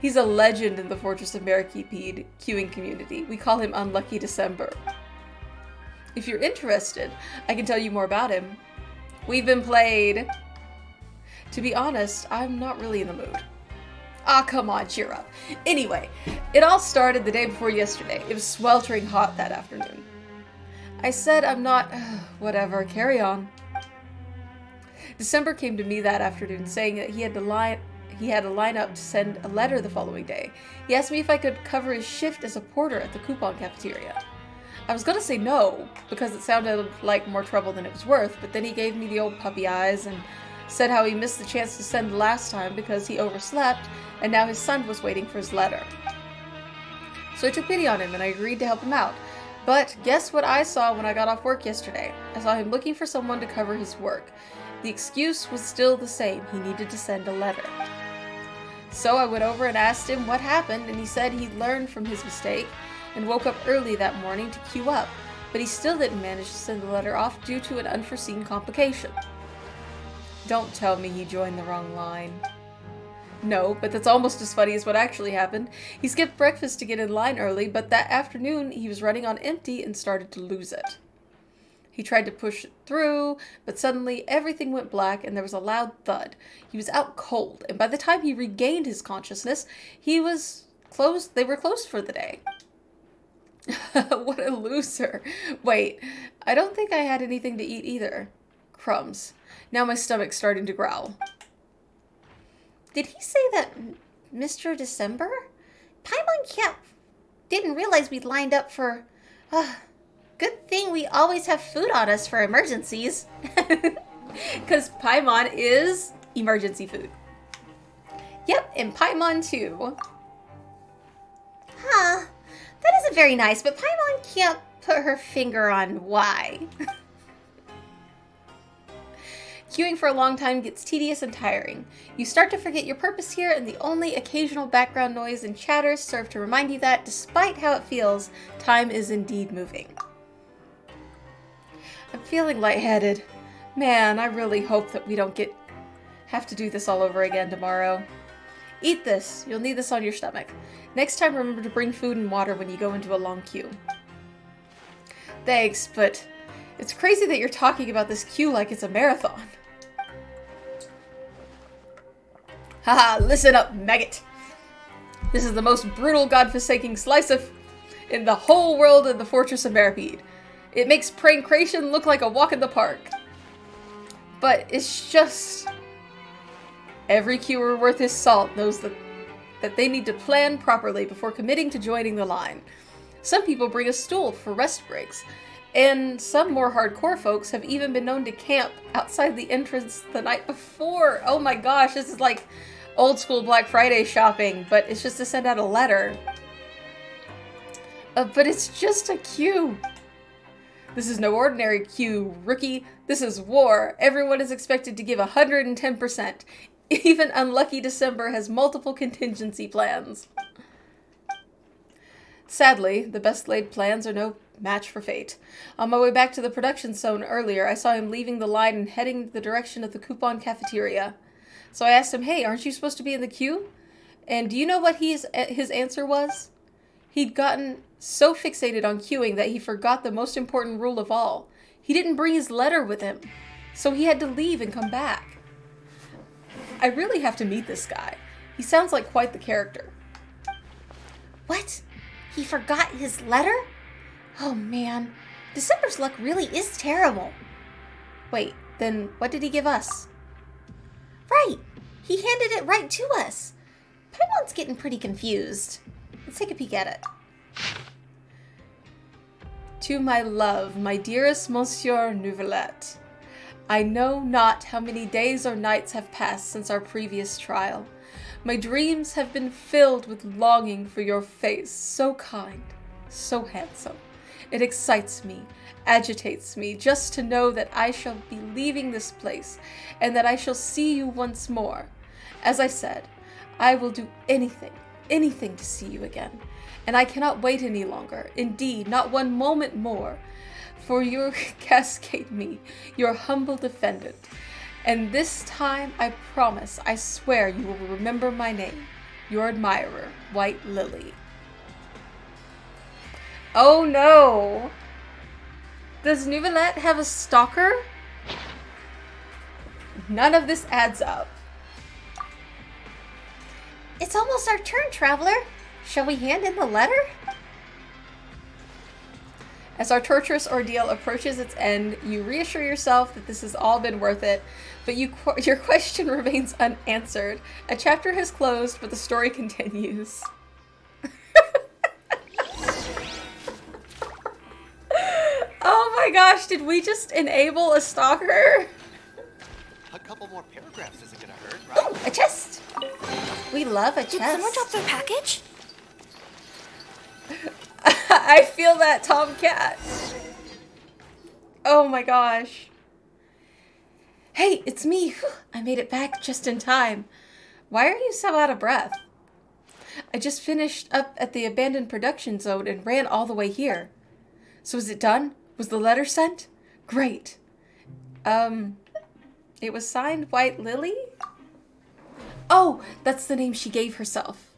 He's a legend in the Fortress of Meripede queuing community. We call him Unlucky December. If you're interested, I can tell you more about him. We've been played. To be honest, I'm not really in the mood. Ah, come on, cheer up. Anyway, it all started the day before yesterday. It was sweltering hot that afternoon. I said I'm not... whatever, carry on. December came to me that afternoon saying that he he had a lineup to send a letter the following day. He asked me if I could cover his shift as a porter at the coupon cafeteria. I was gonna say no, because it sounded like more trouble than it was worth, but then he gave me the old puppy eyes and said how he missed the chance to send last time because he overslept, and now his son was waiting for his letter. So I took pity on him and I agreed to help him out. But guess what I saw when I got off work yesterday? I saw him looking for someone to cover his work. The excuse was still the same. He needed to send a letter. So I went over and asked him what happened, and he said he'd learned from his mistake and woke up early that morning to queue up, but he still didn't manage to send the letter off due to an unforeseen complication. Don't tell me he joined the wrong line. No, but that's almost as funny as what actually happened. He skipped breakfast to get in line early, but that afternoon he was running on empty and started to lose it. He tried to push it through, but suddenly everything went black and there was a loud thud. He was out cold, and by the time he regained his consciousness, they were closed for the day. What a loser. Wait, I don't think I had anything to eat either. Crumbs. Now my stomach's starting to growl. Did he say that Mr. December? Paimon Camp didn't realize we'd lined up for... good thing we always have food on us for emergencies. Because Paimon is emergency food. Yep, and Paimon too. Huh. That isn't very nice, but Paimon can't put her finger on why. Queuing for a long time gets tedious and tiring. You start to forget your purpose here, and the only occasional background noise and chatter serve to remind you that, despite how it feels, time is indeed moving. I'm feeling lightheaded. Man, I really hope that we don't have to do this all over again tomorrow. Eat this. You'll need this on your stomach. Next time, remember to bring food and water when you go into a long queue. Thanks, but it's crazy that you're talking about this queue like it's a marathon. Haha, listen up, maggot. This is the most brutal, godforsaking slice in the whole world of the Fortress of Meripede. It makes prankration look like a walk in the park. But it's just... every queuer worth his salt knows that they need to plan properly before committing to joining the line. Some people bring a stool for rest breaks, and some more hardcore folks have even been known to camp outside the entrance the night before. Oh my gosh, this is like old school Black Friday shopping, but it's just to send out a letter. But it's just a queue. This is no ordinary queue, rookie. This is war. Everyone is expected to give 110%. Even unlucky December has multiple contingency plans. Sadly, the best laid plans are no match for fate. On my way back to the production zone earlier, I saw him leaving the line and heading the direction of the coupon cafeteria. So I asked him, hey, aren't you supposed to be in the queue? And do you know what his answer was? He'd gotten so fixated on queuing that he forgot the most important rule of all. He didn't bring his letter with him, so he had to leave and come back. I really have to meet this guy. He sounds like quite the character. What? He forgot his letter? Oh man, December's luck really is terrible. Wait, then what did he give us? Right, he handed it right to us. Paimon's getting pretty confused. Let's take a peek at it. To my love, my dearest Monsieur Nouvelette. I know not how many days or nights have passed since our previous trial. My dreams have been filled with longing for your face, so kind, so handsome. It excites me, agitates me, just to know that I shall be leaving this place, and that I shall see you once more. As I said, I will do anything to see you again, and I cannot wait any longer, indeed, not one moment more. For you cascade me, your humble defendant. And this time, I promise, I swear you will remember my name. Your admirer, White Lily. Oh no! Does Nouvelette have a stalker? None of this adds up. It's almost our turn, traveler. Shall we hand in the letter? As our torturous ordeal approaches its end, you reassure yourself that this has all been worth it, but your question remains unanswered. A chapter has closed, but the story continues. Oh my gosh, did we just enable a stalker? A couple more paragraphs isn't gonna hurt, Oh, right? a chest. We love a chest. Did someone drop their package? I feel that, Tomcat. Oh my gosh. Hey, it's me. Whew, I made it back just in time. Why are you so out of breath? I just finished up at the abandoned production zone and ran all the way here. So is it done? Was the letter sent? Great. It was signed White Lily? Oh, that's the name she gave herself.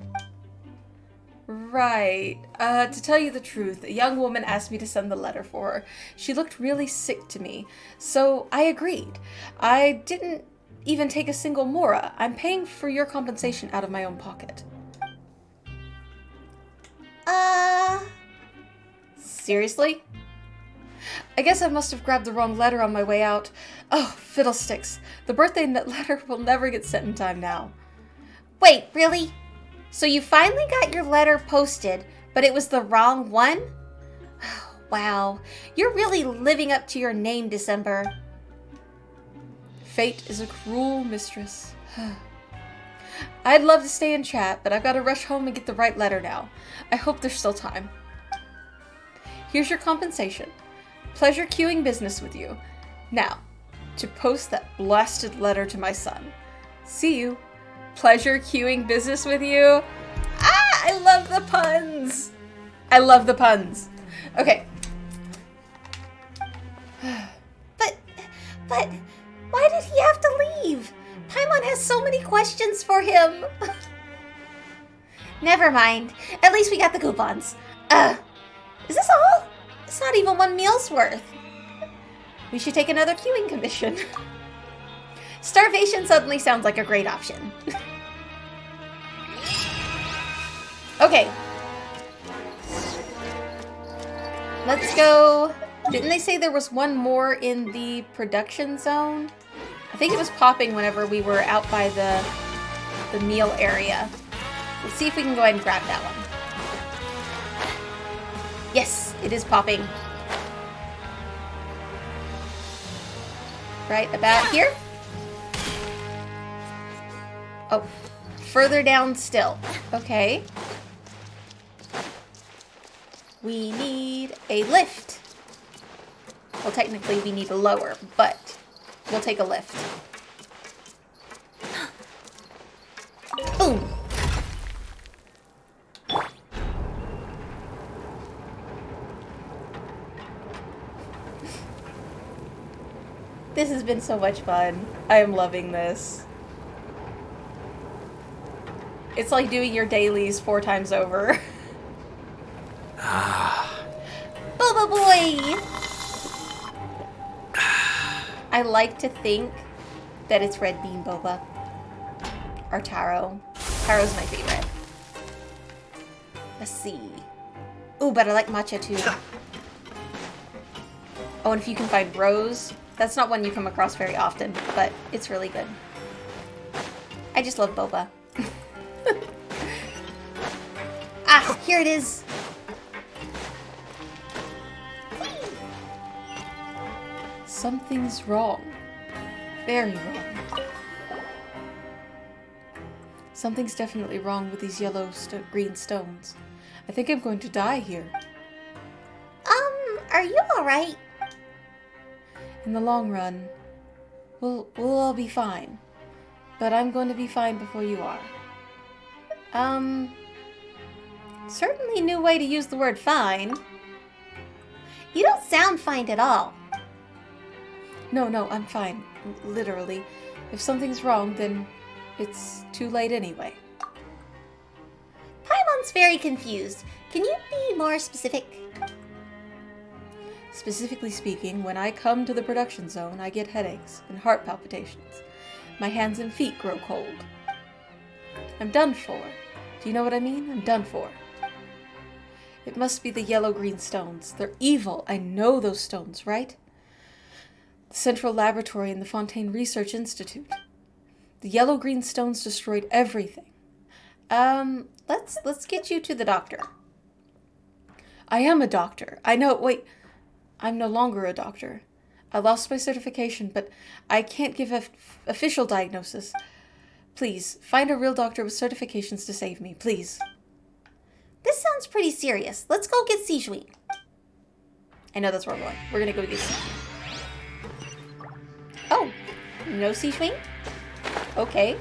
Right. To tell you the truth, a young woman asked me to send the letter for her. She looked really sick to me, so I agreed. I didn't even take a single mora. I'm paying for your compensation out of my own pocket. Seriously? I guess I must have grabbed the wrong letter on my way out. Oh, fiddlesticks. The birthday letter will never get sent in time now. Wait, really? So you finally got your letter posted, but it was the wrong one? Wow, you're really living up to your name, December. Fate is a cruel mistress. I'd love to stay and chat, but I've got to rush home and get the right letter now. I hope there's still time. Here's your compensation. Pleasure queuing business with you. Now, to post that blasted letter to my son. See you. Pleasure queuing business with you. Ah, I love the puns. I love the puns. Okay. But, why did he have to leave? Paimon has so many questions for him. Never mind. At least we got the coupons. Is this all? It's not even one meal's worth. We should take another queuing commission. Starvation suddenly sounds like a great option. Okay. Let's go. Didn't they say there was one more in the production zone? I think it was popping whenever we were out by the meal area. Let's see if we can go ahead and grab that one. Yes, it is popping. Right about here. Oh, further down still. Okay. We need a lift. Well, technically we need a lower, but we'll take a lift. Boom. This has been so much fun. I am loving this. It's like doing your dailies 4 times over. Boba boy! I like to think that it's red bean boba. Or taro. Taro's my favorite. Let's see. Ooh, but I like matcha too. Oh, and if you can find rose, that's not one you come across very often, but it's really good. I just love boba. Ah, here it is. Something's wrong. Very wrong. Something's definitely wrong with these yellow green stones. I think I'm going to die here. Are you alright? In the long run, we'll all be fine. But I'm going to be fine before you are. Certainly new way to use the word fine. You don't sound fine at all. No, I'm fine. Literally. If something's wrong, then it's too late anyway. Paimon's very confused. Can you be more specific? Specifically speaking, when I come to the production zone, I get headaches and heart palpitations. My hands and feet grow cold. I'm done for. Do you know what I mean? I'm done for. It must be the yellow-green stones. They're evil. I know those stones, right? The Central Laboratory in the Fontaine Research Institute. The yellow-green stones destroyed everything. Let's get you to the doctor. I am a doctor. I know. Wait, I'm no longer a doctor. I lost my certification, but I can't give an official diagnosis. Please, find a real doctor with certifications to save me, please. This sounds pretty serious. Let's go get Sijui. I know that's where we're going. We're gonna go get Sijui. Oh, no Sijui? Okay.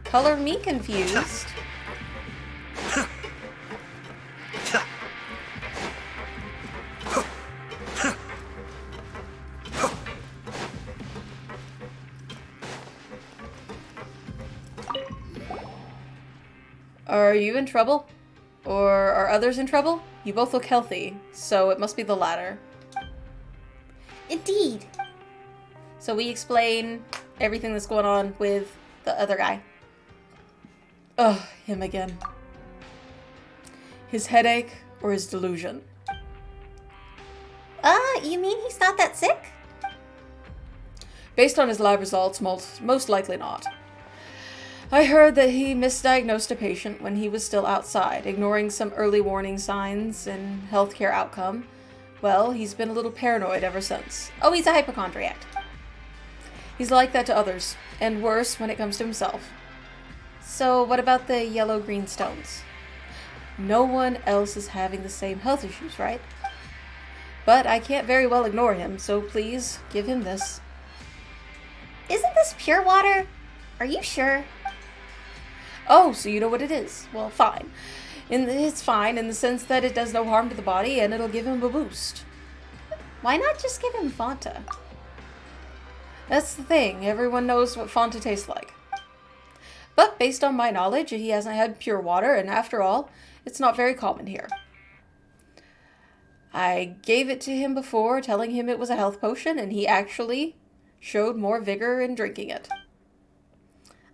Color me confused. Are you in trouble? Or are others in trouble? You both look healthy, so it must be the latter. Indeed. So we explain everything that's going on with the other guy. Ugh, him again. His headache or his delusion? You mean he's not that sick? Based on his lab results, most likely not. I heard that he misdiagnosed a patient when he was still outside, ignoring some early warning signs and healthcare outcome. Well, he's been a little paranoid ever since. Oh, he's a hypochondriac. He's like that to others, and worse when it comes to himself. So what about the yellow-green stones? No one else is having the same health issues, right? But I can't very well ignore him, so please give him this. Isn't this pure water? Are you sure? Oh, so you know what it is. Well, fine. It's fine in the sense that it does no harm to the body and it'll give him a boost. Why not just give him Fanta? That's the thing. Everyone knows what Fanta tastes like. But based on my knowledge, he hasn't had pure water, and after all, it's not very common here. I gave it to him before, telling him it was a health potion, and he actually showed more vigor in drinking it.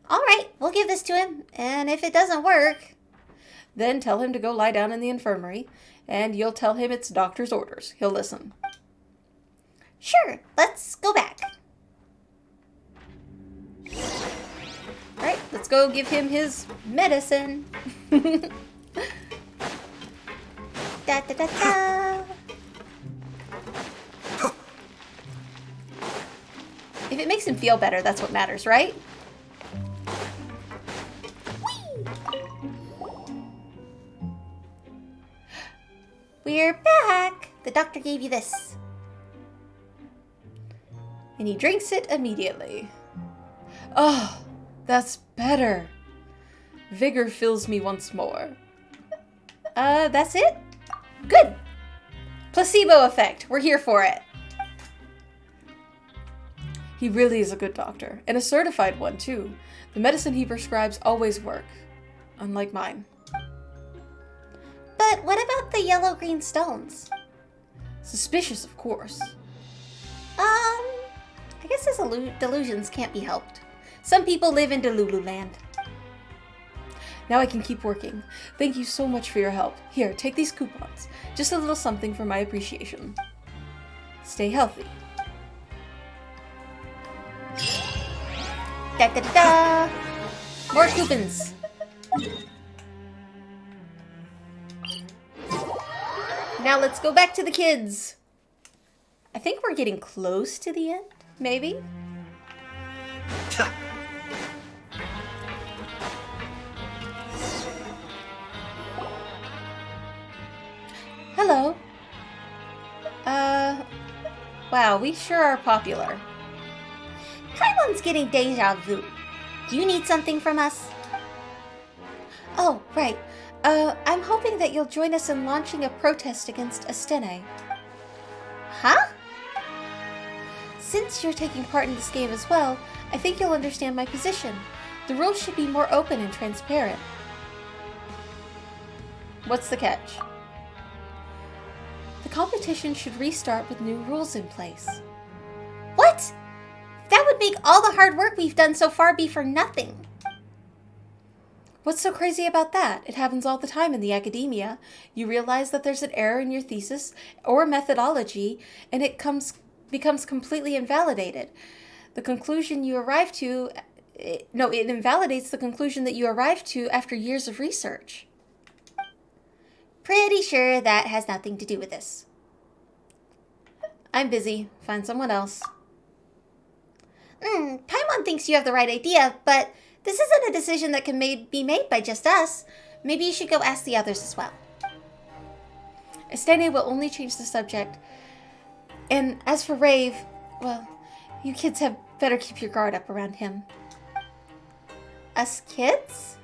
All right, we'll give this to him, and if it doesn't work... Then tell him to go lie down in the infirmary, and you'll tell him it's doctor's orders. He'll listen. Sure, let's go back. All right, let's go give him his medicine. Da da da da. If it makes him feel better, that's what matters, right? We're back. The doctor gave you this. And he drinks it immediately. Oh, that's better. Vigor fills me once more. That's it? Good. Placebo effect. We're here for it. He really is a good doctor, and a certified one, too. The medicine he prescribes always work, unlike mine. But what about the yellow-green stones? Suspicious, of course. I guess his delusions can't be helped. Some people live in Delulu land. Now I can keep working. Thank you so much for your help. Here, take these coupons. Just a little something for my appreciation. Stay healthy. Da da da! More coupons! Now let's go back to the kids. I think we're getting close to the end, maybe? Hello. Wow, we sure are popular. Paimon's getting deja vu. Do you need something from us? Oh, right. I'm hoping that you'll join us in launching a protest against Astene. Huh? Since you're taking part in this game as well, I think you'll understand my position. The rules should be more open and transparent. What's the catch? The competition should restart with new rules in place. What? That would make all the hard work we've done so far be for nothing. What's so crazy about that? It happens all the time in the academia. You realize that there's an error in your thesis or methodology, and it becomes completely invalidated. The conclusion you arrive to, it invalidates the conclusion that you arrived to after years of research. Pretty sure that has nothing to do with this. I'm busy. Find someone else. Paimon thinks you have the right idea, but this isn't a decision that can be made by just us. Maybe you should go ask the others as well. Estene will only change the subject. And as for Rave, well, you kids have better keep your guard up around him. Us kids?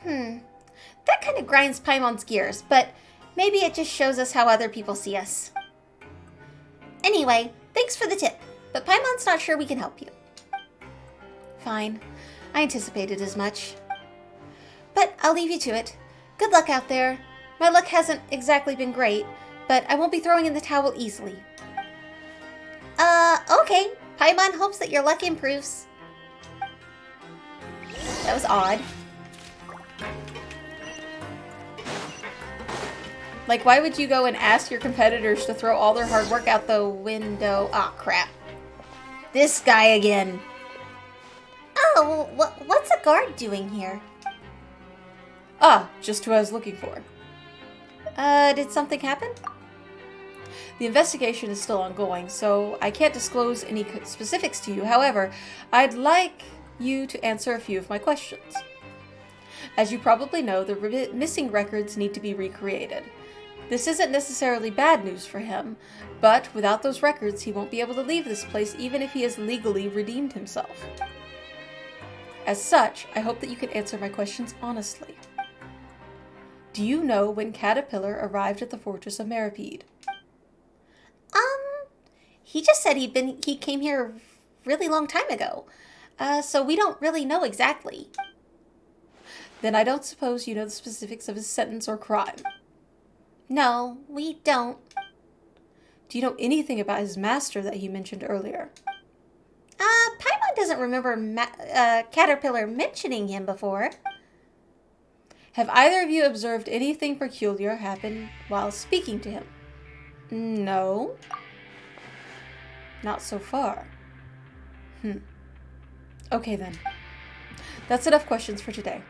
That kind of grinds Paimon's gears, but maybe it just shows us how other people see us. Anyway, thanks for the tip, but Paimon's not sure we can help you. Fine. I anticipated as much. But I'll leave you to it. Good luck out there. My luck hasn't exactly been great, but I won't be throwing in the towel easily. Okay. Paimon hopes that your luck improves. That was odd. Like, why would you go and ask your competitors to throw all their hard work out the window? Ah, crap. This guy again. Oh, what's a guard doing here? Ah, just who I was looking for. Did something happen? The investigation is still ongoing, so I can't disclose any specifics to you. However, I'd like you to answer a few of my questions. As you probably know, the missing records need to be recreated. This isn't necessarily bad news for him, but without those records, he won't be able to leave this place even if he has legally redeemed himself. As such, I hope that you can answer my questions honestly. Do you know when Caterpillar arrived at the Fortress of Meripede? He just said he came here a really long time ago. So we don't really know exactly. Then I don't suppose you know the specifics of his sentence or crime. No, we don't. Do you know anything about his master that he mentioned earlier? Paimon doesn't remember Caterpillar mentioning him before. Have either of you observed anything peculiar happen while speaking to him? No. Not so far. Okay then. That's enough questions for today.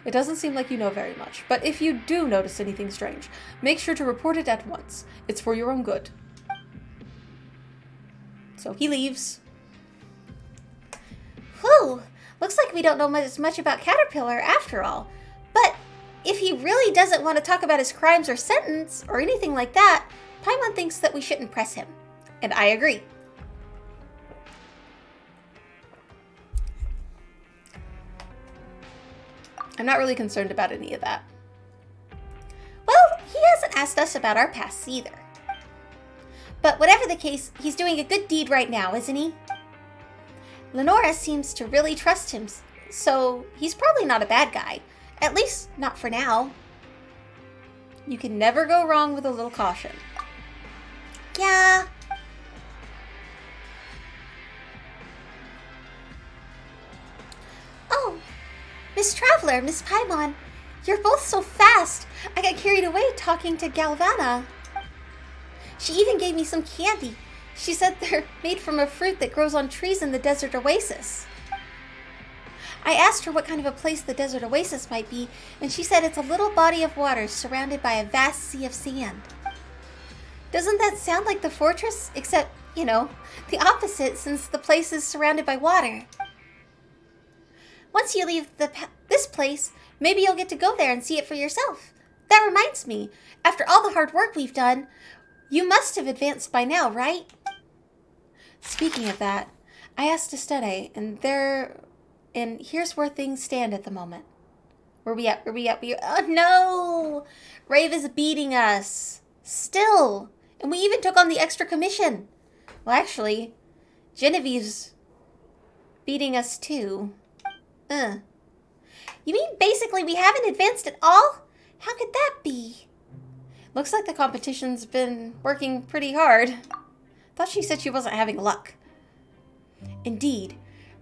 It doesn't seem like you know very much, but if you do notice anything strange, make sure to report it at once. It's for your own good. So he leaves. Whew! Looks like we don't know much about Caterpillar after all. But if he really doesn't want to talk about his crimes or sentence or anything like that, Paimon thinks that we shouldn't press him. And I agree. I'm not really concerned about any of that. Well, he hasn't asked us about our pasts either. But whatever the case, he's doing a good deed right now, isn't he? Lenora seems to really trust him, so he's probably not a bad guy. At least, not for now. You can never go wrong with a little caution. Yeah. Oh, Miss Traveler, Miss Paimon, you're both so fast. I got carried away talking to Galvana. She even gave me some candy. She said they're made from a fruit that grows on trees in the desert oasis. I asked her what kind of a place the desert oasis might be, and she said it's a little body of water surrounded by a vast sea of sand. Doesn't that sound like the fortress? Except, the opposite, since the place is surrounded by water. Once you leave this place, maybe you'll get to go there and see it for yourself. That reminds me, after all the hard work we've done, you must have advanced by now, right? Speaking of that, I asked Estene, and here's where things stand at the moment. Where we at? Oh no! Rave is beating us. Still. And we even took on the extra commission. Well, actually, Genevieve's beating us too. You mean basically we haven't advanced at all? How could that be? Looks like the competition's been working pretty hard. Thought she said she wasn't having luck. Indeed,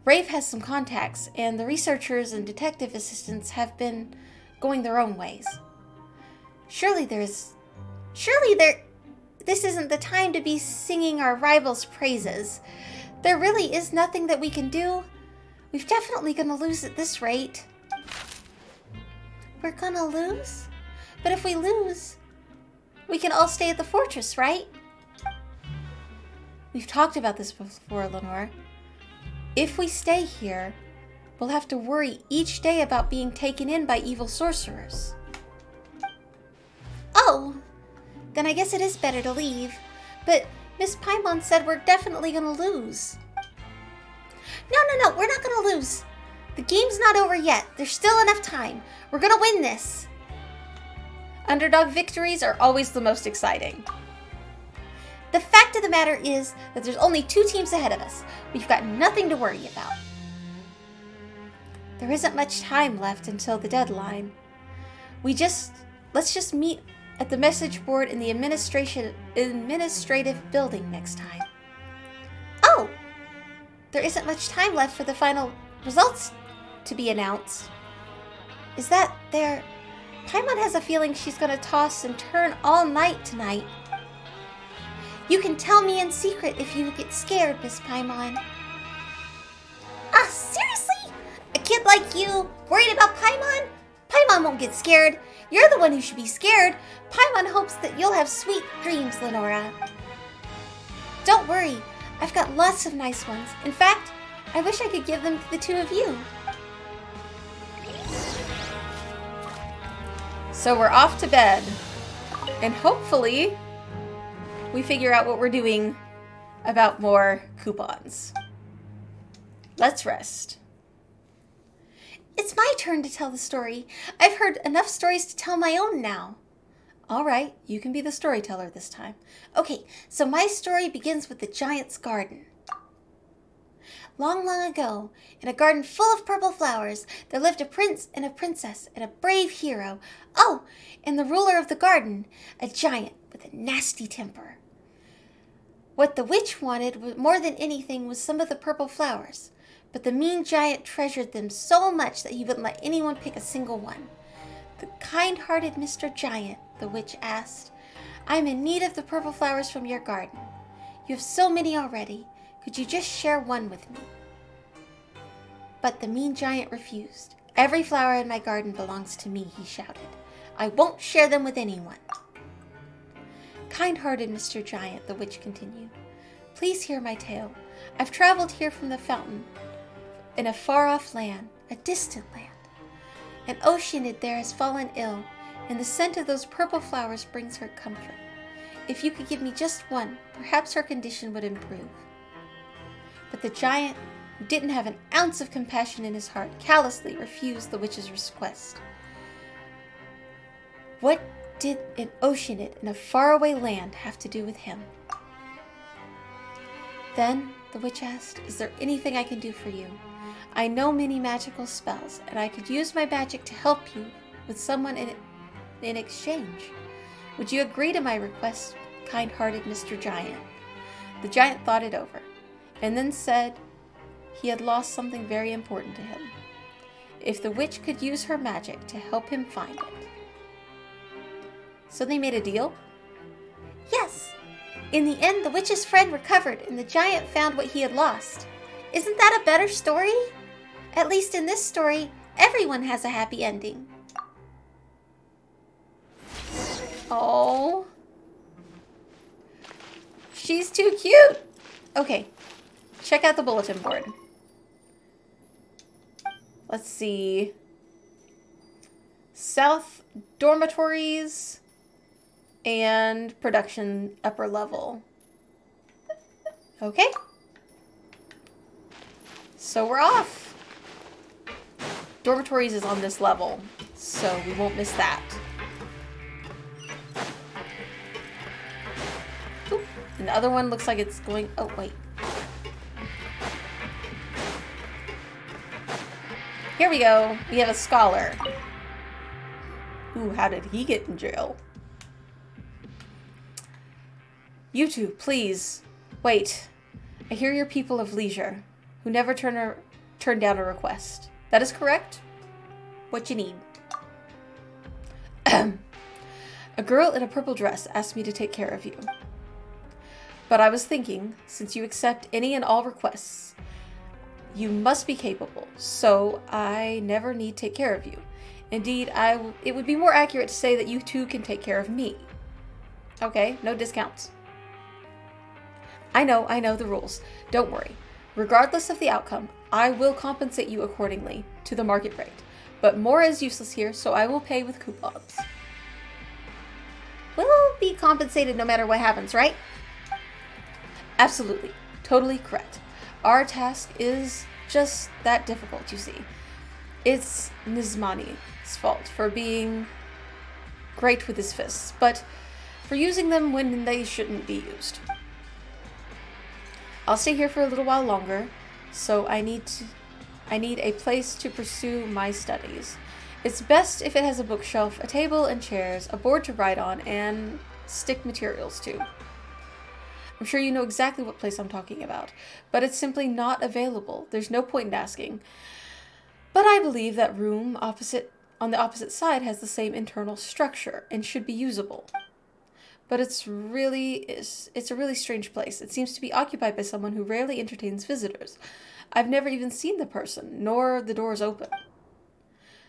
Brave has some contacts, and the researchers and detective assistants have been going their own ways. Surely this isn't the time to be singing our rivals' praises. There really is nothing that we can do. We're definitely gonna lose at this rate. We're gonna lose? But if we lose, we can all stay at the fortress, right? We've talked about this before, Lenore. If we stay here, we'll have to worry each day about being taken in by evil sorcerers. Oh, then I guess it is better to leave. But Miss Paimon said we're definitely gonna lose. No, we're not gonna lose. The game's not over yet. There's still enough time. We're gonna win this. Underdog victories are always the most exciting. The fact of the matter is that there's only 2 teams ahead of us. We've got nothing to worry about. There isn't much time left until the deadline. Let's just meet at the message board in the administrative building next time. Oh! There isn't much time left for the final results to be announced. Is that there? Paimon has a feeling she's gonna toss and turn all night tonight. You can tell me in secret if you get scared, Miss Paimon. Ah, seriously? A kid like you, worried about Paimon? Paimon won't get scared. You're the one who should be scared. Paimon hopes that you'll have sweet dreams, Lenora. Don't worry, I've got lots of nice ones. In fact, I wish I could give them to the 2 of you. So we're off to bed. And hopefully, we figure out what we're doing about more coupons. Let's rest. It's my turn to tell the story. I've heard enough stories to tell my own now. All right, you can be the storyteller this time. Okay, so my story begins with the giant's garden. Long, long ago, in a garden full of purple flowers, there lived a prince and a princess and a brave hero. Oh, and the ruler of the garden, a giant with a nasty temper. What the witch wanted more than anything was some of the purple flowers, but the mean giant treasured them so much that he wouldn't let anyone pick a single one. The kind-hearted Mr. Giant, the witch asked, I'm in need of the purple flowers from your garden. You have so many already. Could you just share one with me? But the mean giant refused. Every flower in my garden belongs to me, he shouted. I won't share them with anyone. Kind-hearted Mr. Giant, the witch continued, please hear my tale. I've traveled here from the fountain in a far-off land, a distant land. An oceanid there has fallen ill, and the scent of those purple flowers brings her comfort. If you could give me just one, perhaps her condition would improve. But the giant, who didn't have an ounce of compassion in his heart, callously refused the witch's request. What did an oceanid in a faraway land have to do with him? Then the witch asked, is there anything I can do for you? I know many magical spells, and I could use my magic to help you with someone in exchange. Would you agree to my request, kind-hearted Mr. Giant? The giant thought it over, and then said he had lost something very important to him. If the witch could use her magic to help him find it. So they made a deal? Yes. In the end, the witch's friend recovered, and the giant found what he had lost. Isn't that a better story? At least in this story, everyone has a happy ending. Oh. She's too cute. Okay. Check out the bulletin board. Let's see. South dormitories and production upper level. Okay. So we're off. Dormitories is on this level, so we won't miss that. Oop. And the other one looks like it's going... Oh, wait. Here we go. We have a scholar. Ooh, how did he get in jail? You two, please. Wait. I hear you're people of leisure, who never turn turn down a request. That is correct. What you need? A girl in a purple dress asked me to take care of you. But I was thinking, since you accept any and all requests, you must be capable, so I never need take care of you. Indeed, it would be more accurate to say that you too can take care of me. Okay, no discounts. I know the rules. Don't worry. Regardless of the outcome, I will compensate you accordingly to the market rate. But more is useless here, so I will pay with coupons. We'll be compensated no matter what happens, right? Absolutely. Totally correct. Our task is just that difficult, you see. It's Nismani's fault for being great with his fists, but for using them when they shouldn't be used. I'll stay here for a little while longer, so I need a place to pursue my studies. It's best if it has a bookshelf, a table and chairs, a board to write on, and stick materials to. I'm sure you know exactly what place I'm talking about, but it's simply not available. There's no point in asking. But I believe that room on the opposite side has the same internal structure and should be usable. But it's a really strange place. It seems to be occupied by someone who rarely entertains visitors. I've never even seen the person, nor the doors open.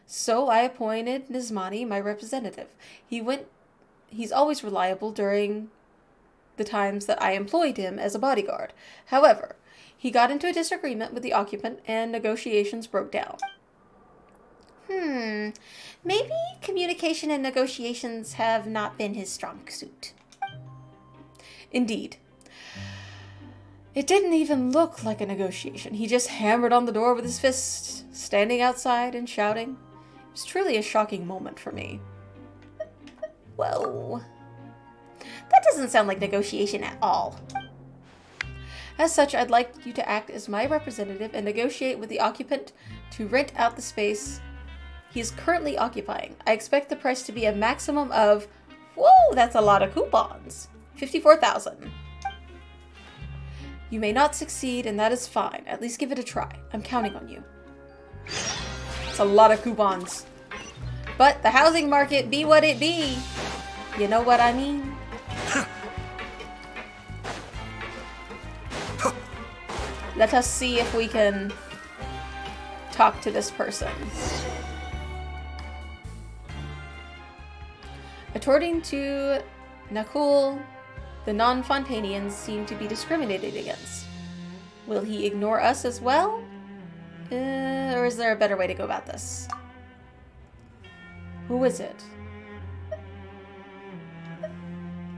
So I appointed Nismani my representative. He's always reliable during the times that I employed him as a bodyguard. However, he got into a disagreement with the occupant and negotiations broke down. Maybe communication and negotiations have not been his strong suit. Indeed. It didn't even look like a negotiation. He just hammered on the door with his fist, standing outside and shouting. It was truly a shocking moment for me. Whoa. That doesn't sound like negotiation at all. As such, I'd like you to act as my representative and negotiate with the occupant to rent out the space he is currently occupying. I expect the price to be a maximum of, whoa, that's a lot of coupons. 54,000. You may not succeed, and that is fine. At least give it a try. I'm counting on you. It's a lot of coupons. But the housing market be what it be. You know what I mean? Let us see if we can talk to this person. According to Nakul, the non-Fontanians seem to be discriminated against. Will he ignore us as well? Or is there a better way to go about this? Who is it?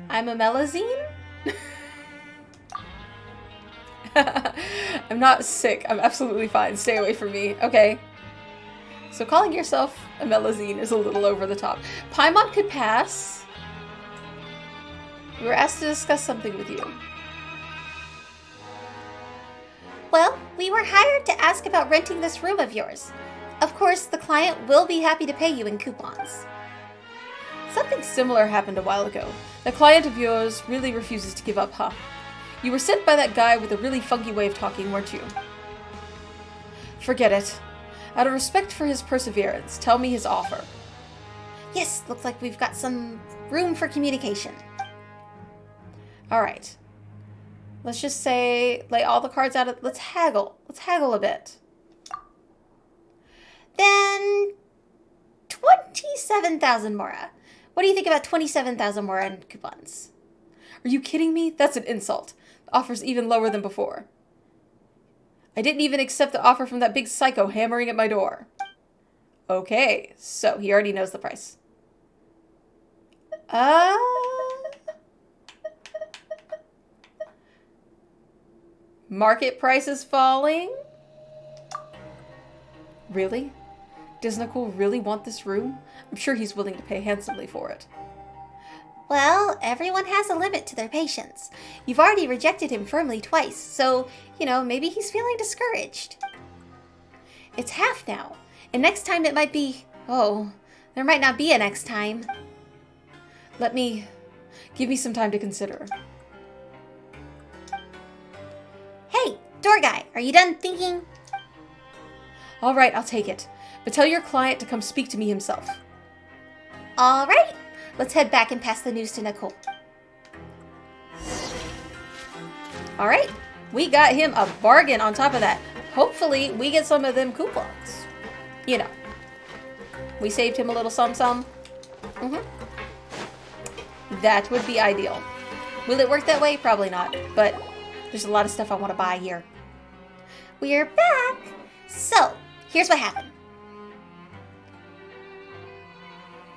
I'm a Melazine? I'm not sick. I'm absolutely fine. Stay away from me. Okay. So calling yourself a Melazine is a little over the top. Paimon could pass. We were asked to discuss something with you. Well, we were hired to ask about renting this room of yours. Of course, the client will be happy to pay you in coupons. Something similar happened a while ago. The client of yours really refuses to give up, huh? You were sent by that guy with a really funky way of talking, weren't you? Forget it. Out of respect for his perseverance, tell me his offer. Yes, looks like we've got some room for communication. Alright. Let's just say, lay all the cards out. Let's haggle. Let's haggle a bit. Then 27,000 Mora. What do you think about 27,000 Mora in coupons? Are you kidding me? That's an insult. The offer's even lower than before. I didn't even accept the offer from that big psycho hammering at my door. Okay, so he already knows the price. Market price is falling? Really? Does Nakul really want this room? I'm sure he's willing to pay handsomely for it. Well, everyone has a limit to their patience. You've already rejected him firmly twice, so, maybe he's feeling discouraged. It's half now, and next time it might be... Oh, there might not be a next time. Give me some time to consider. Hey, door guy, are you done thinking? All right, I'll take it. But tell your client to come speak to me himself. All right, let's head back and pass the news to Nicole. All right, we got him a bargain on top of that. Hopefully, we get some of them coupons. You know, we saved him a little some. That would be ideal. Will it work that way? Probably not, but there's a lot of stuff I want to buy here. We're back. So, here's what happened.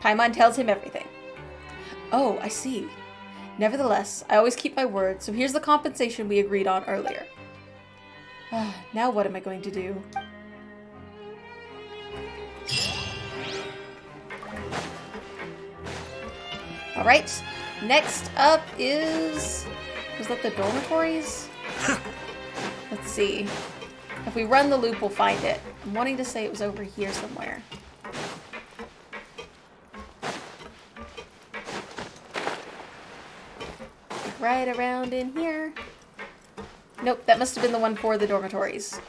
Paimon tells him everything. Oh, I see. Nevertheless, I always keep my word, so here's the compensation we agreed on earlier. Now what am I going to do? Alright, next up is... Was that the dormitories? Let's see. If we run the loop, we'll find it. I'm wanting to say it was over here somewhere. Right around in here. Nope, that must have been the one for the dormitories.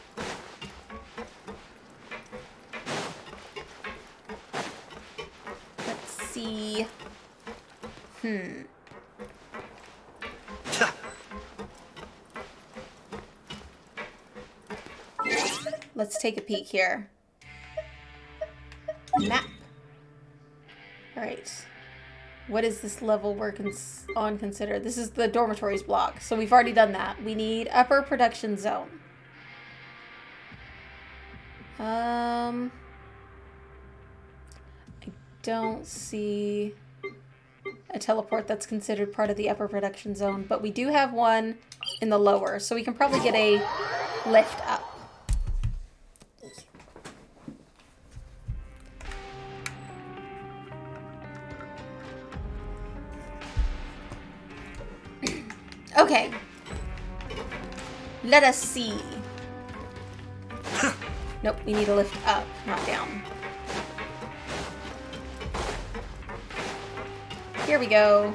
Let's see. Let's take a peek here. Map. Alright. What is this level we're on consider? This is the dormitories block, so we've already done that. We need upper production zone. I don't see a teleport that's considered part of the upper production zone, but we do have one in the lower, so we can probably get a lift up. Okay. Let us see. Nope, we need to lift up, not down. Here we go.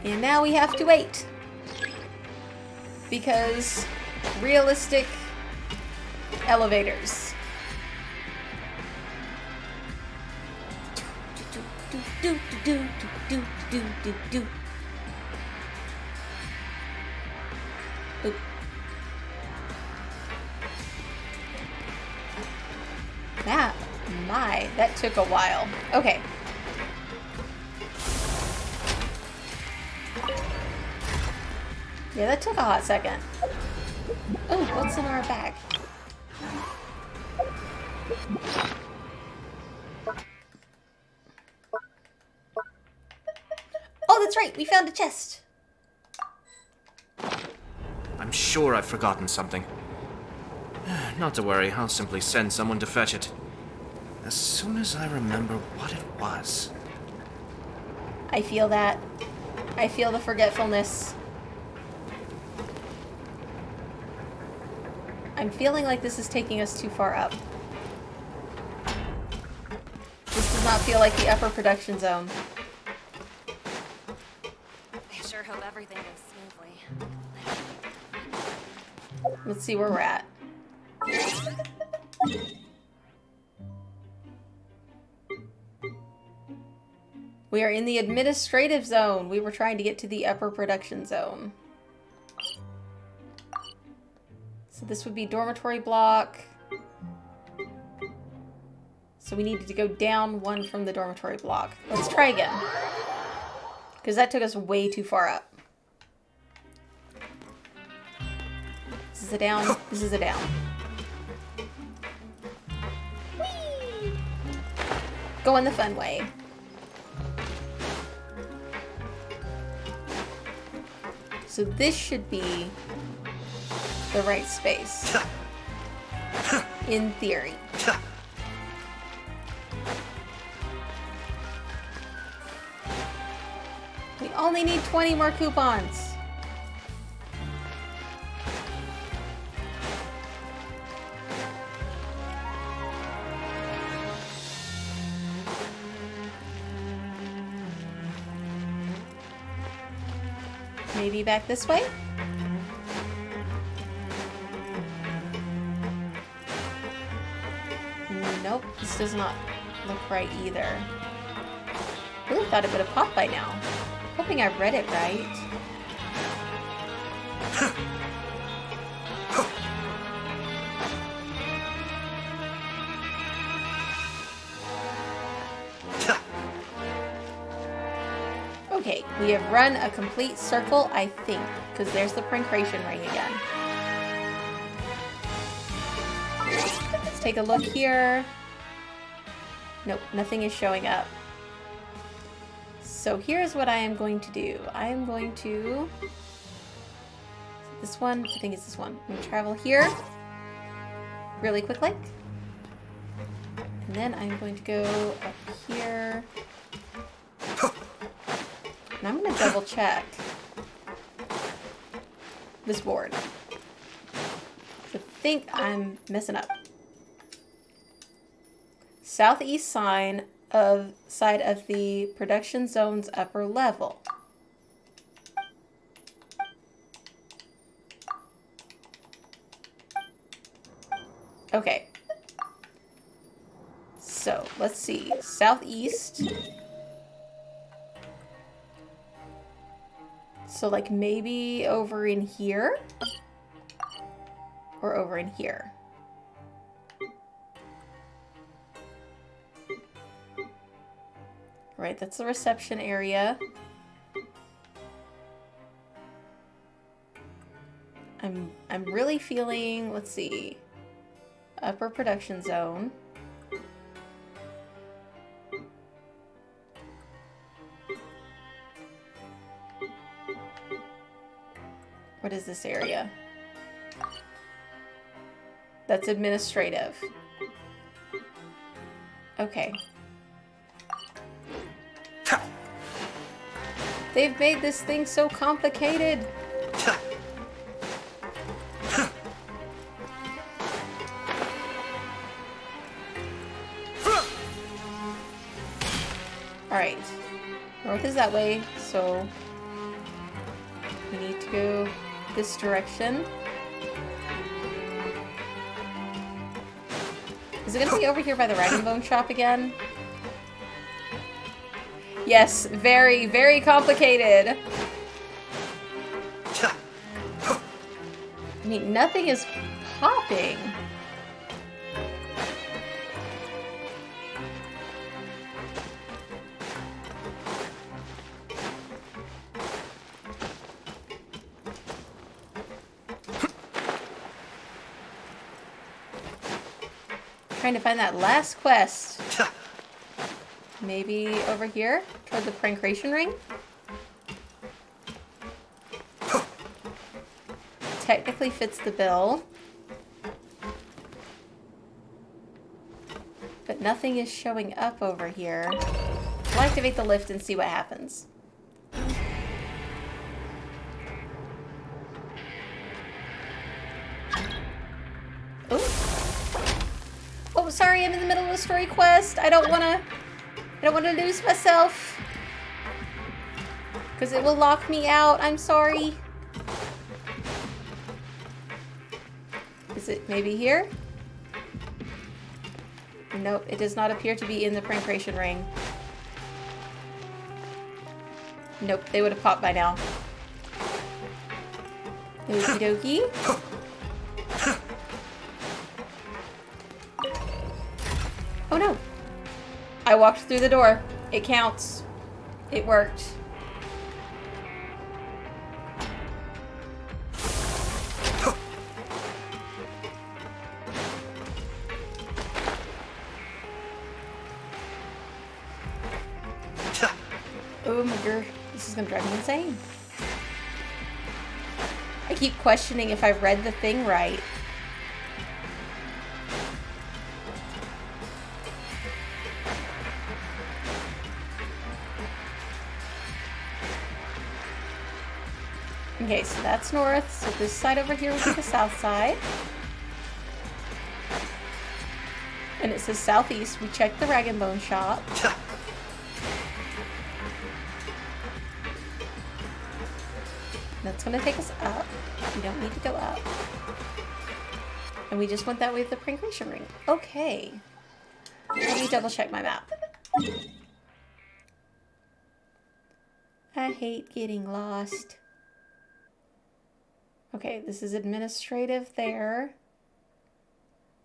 And now we have to wait. Because realistic elevators. Oop. That took a while. Okay. Yeah, that took a hot second. Oh, what's in our bag? Oh, that's right. We found a chest. I'm sure I've forgotten something. Not to worry, I'll simply send someone to fetch it. As soon as I remember what it was. I feel that. I feel the forgetfulness. I'm feeling like this is taking us too far up. This does not feel like the upper production zone. I sure hope everything goes smoothly. Let's see where we're at. We are in the administrative zone. We were trying to get to the upper production zone. So this would be dormitory block. So we needed to go down one from the dormitory block. Let's try again. Because that took us way too far up. This is a down. This is a down. Whee! Going the fun way. So this should be the right space. In theory. We only need 20 more coupons. maybe back this way? Nope, this does not look right either. I really thought it would have popped by now. Hoping I read it right. Okay, we have run a complete circle, I think, because there's the Prankration ring again. Let's take a look here. Nope, nothing is showing up. So here's what I am going to do. I am going to... This one? I think it's this one. I'm going to travel here really quickly. And then I'm going to go up here. And I'm going to double check this board. I think I'm messing up. Southeast side of the production zone's upper level. Okay. So, let's see. Southeast. So, like, maybe over in here? Or over in here? Right, that's the reception area. I'm really feeling, let's see, upper production zone. What is this area? That's administrative. Okay. They've made this thing so complicated. Alright. North is that way, so we need to go this direction. Is it going to be over here by the Rag and Bone shop again? Yes, very, very complicated. I mean, nothing is popping. Trying to find that last quest. Maybe over here, toward the Prankration ring? Technically fits the bill. But nothing is showing up over here. I'll activate the lift and see what happens. Oh, sorry, I'm in the middle of a story quest. I don't want to lose myself. Because it will lock me out. I'm sorry. Is it maybe here? Nope, it does not appear to be in the Prankration ring. Nope, they would have popped by now. Okie dokie. Oh no! I walked through the door. It counts. It worked. Oh my god, this is gonna drive me insane. I keep questioning if I read the thing right. Okay, so that's north. So this side over here would be the south side. And it says southeast. We checked the Rag and Bone shop. That's gonna take us up. We don't need to go up. And we just went that way with the Prankration ring. Okay. Let me double check my map. I hate getting lost. Okay, this is administrative there.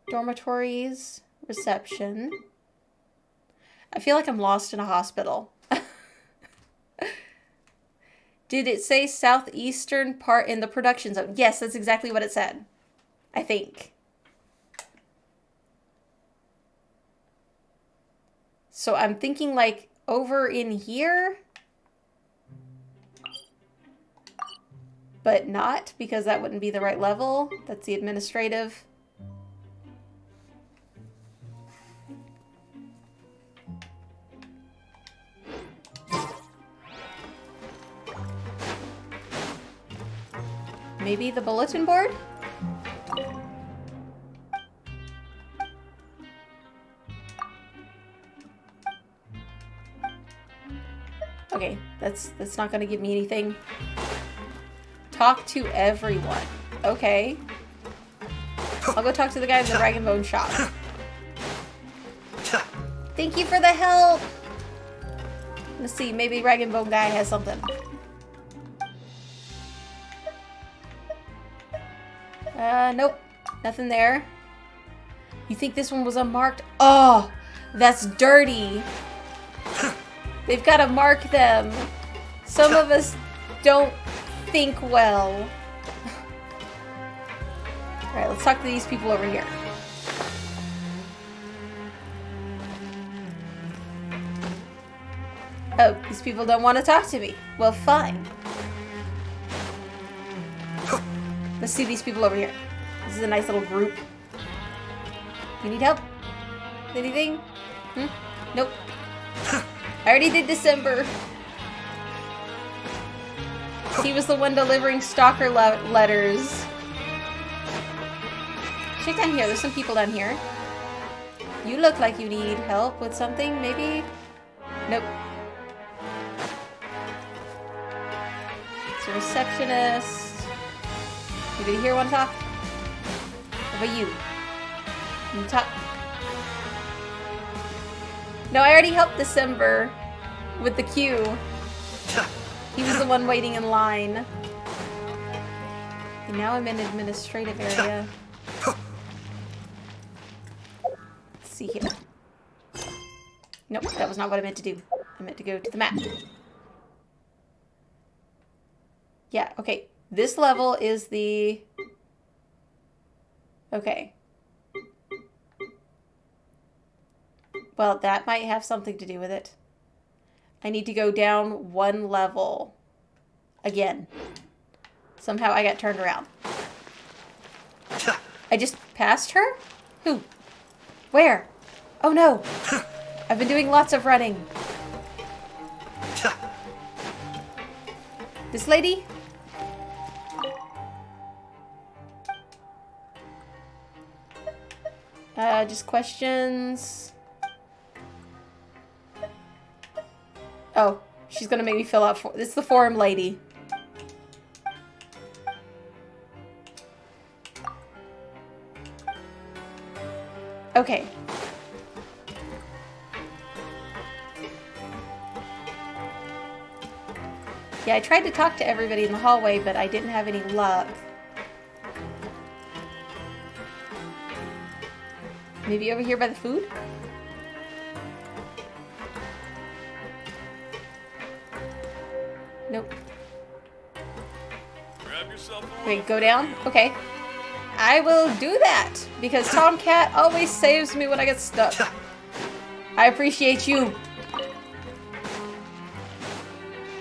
Dormitories, reception. I feel like I'm lost in a hospital. Did it say southeastern part in the production zone? Yes, that's exactly what it said. I think. So I'm thinking like over in here. But not, because that wouldn't be the right level. That's the administrative. Maybe the bulletin board? Okay, that's not gonna give me anything. Talk to everyone. Okay. I'll go talk to the guy in the rag and bone shop. Thank you for the help! Let's see, maybe rag and bone guy has something. Nope. Nothing there. You think this one was unmarked? Oh, that's dirty. They've got to mark them. Some of us don't think well. Alright, let's talk to these people over here. Oh, these people don't want to talk to me. Well, fine. Let's see these people over here. This is a nice little group. You need help? Anything? Nope. I already did December. He was the one delivering stalker letters. Check down here. There's some people down here. You look like you need help with something, maybe? Nope. It's a receptionist. Anybody here want to talk? How about you? You talk? No, I already helped December with the queue. He was the one waiting in line. And now I'm in administrative area. Let's see here. Nope, that was not what I meant to do. I meant to go to the map. Yeah, okay. This level is the... Okay. Well, that might have something to do with it. I need to go down one level. Again. Somehow I got turned around. I just passed her? Who? Where? Oh no! I've been doing lots of running. This lady? Just questions. Oh, she's gonna make me fill out this is the forum lady. Okay. Yeah, I tried to talk to everybody in the hallway, but I didn't have any luck. Maybe over here by the food? Nope. Grab yourself a Wait, go down? Okay. I will do that, because Tomcat always saves me when I get stuck. I appreciate you.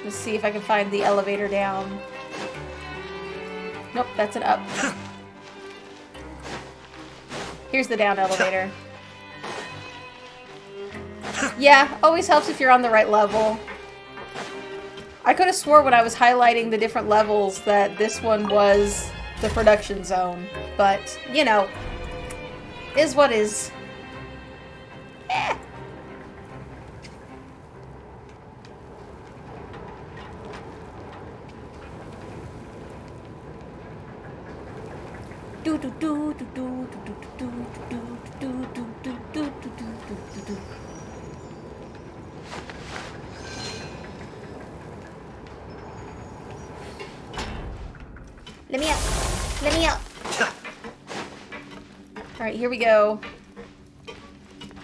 Let's see if I can find the elevator down. Nope, that's an up. Here's the down elevator. Yeah, always helps if you're on the right level. I could have swore when I was highlighting the different levels that this one was the production zone. But, you know, is what is. Eh. Let me out. Let me out. Alright, here we go.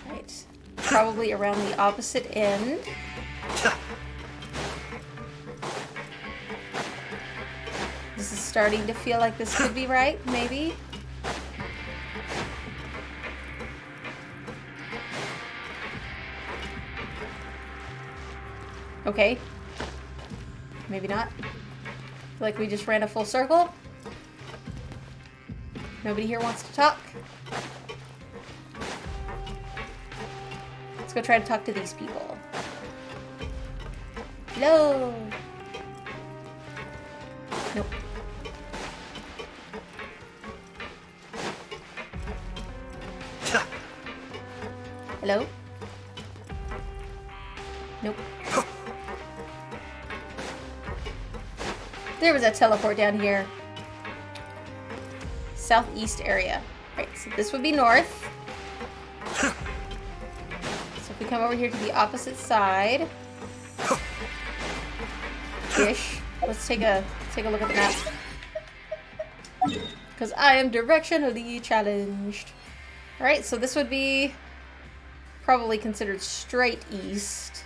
Right. Probably around the opposite end. This is starting to feel like this could be right, maybe. Okay. Maybe not. Like we just ran a full circle. Nobody here wants to talk. Let's go try to talk to these people. Hello. Nope. Hello? Nope. There was a teleport down here. Southeast area. Right, so this would be north. So if we come over here to the opposite side. Ish. Let's take a look at the map. Because I am directionally challenged. Alright, so this would be probably considered straight east.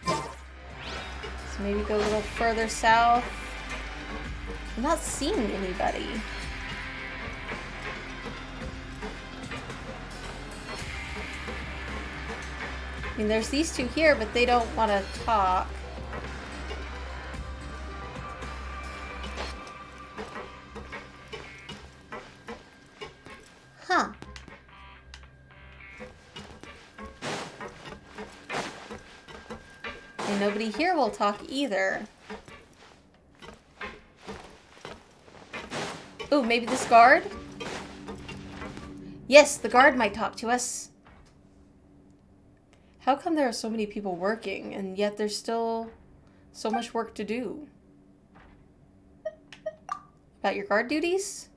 So maybe go a little further south. I'm not seeing anybody. I mean, there's these two here, but they don't want to talk. Huh. And nobody here will talk either. Ooh, maybe this guard? Yes, the guard might talk to us. How come there are so many people working, and yet there's still so much work to do? About your guard duties?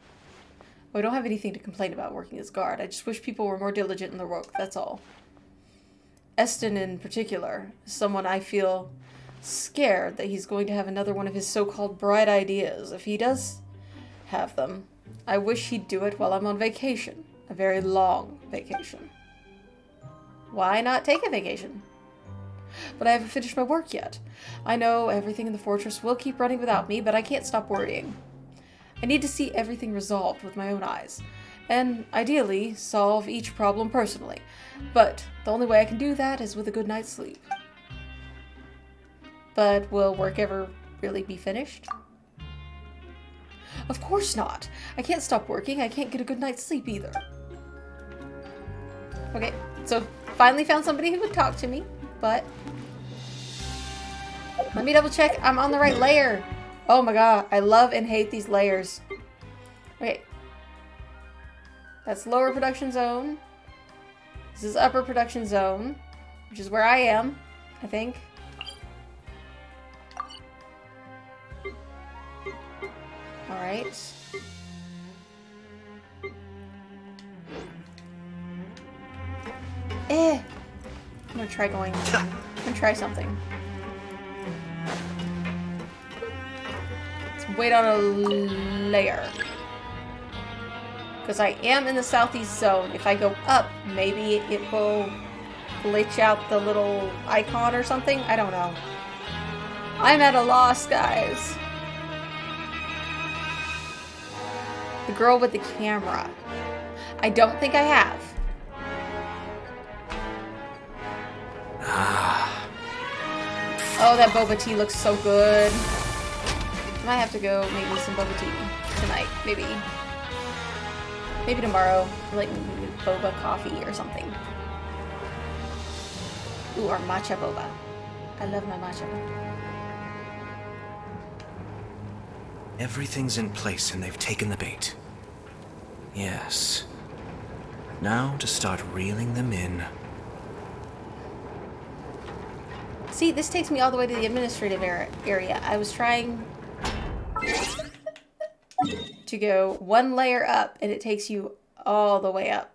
Oh, I don't have anything to complain about working as guard. I just wish people were more diligent in their work, that's all. Eston in particular is someone I feel scared that he's going to have another one of his so-called bright ideas. If he does have them, I wish he'd do it while I'm on vacation. A very long vacation. Why not take a vacation? But I haven't finished my work yet. I know everything in the fortress will keep running without me, but I can't stop worrying. I need to see everything resolved with my own eyes, and ideally solve each problem personally. But the only way I can do that is with a good night's sleep. But will work ever really be finished? Of course not. I can't stop working. I can't get a good night's sleep either. Okay, so finally found somebody who would talk to me, but let me double check I'm on the right layer. Oh my god, I love and hate these layers. Okay. That's lower production zone. This is upper production zone, which is where I am, I think. Alright. I'm gonna try going. I'm gonna try something. Let's wait on a layer. Because I am in the southeast zone. If I go up, maybe it will glitch out the little icon or something. I don't know. I'm at a loss, guys. The girl with the camera. I don't think I have. Oh, that boba tea looks so good. Might have to go make me some boba tea tonight, maybe. Maybe tomorrow, like boba coffee or something. Ooh, or matcha boba. I love my matcha. Everything's in place and they've taken the bait. Yes. Now to start reeling them in. See, this takes me all the way to the administrative area. I was trying to go one layer up, and it takes you all the way up.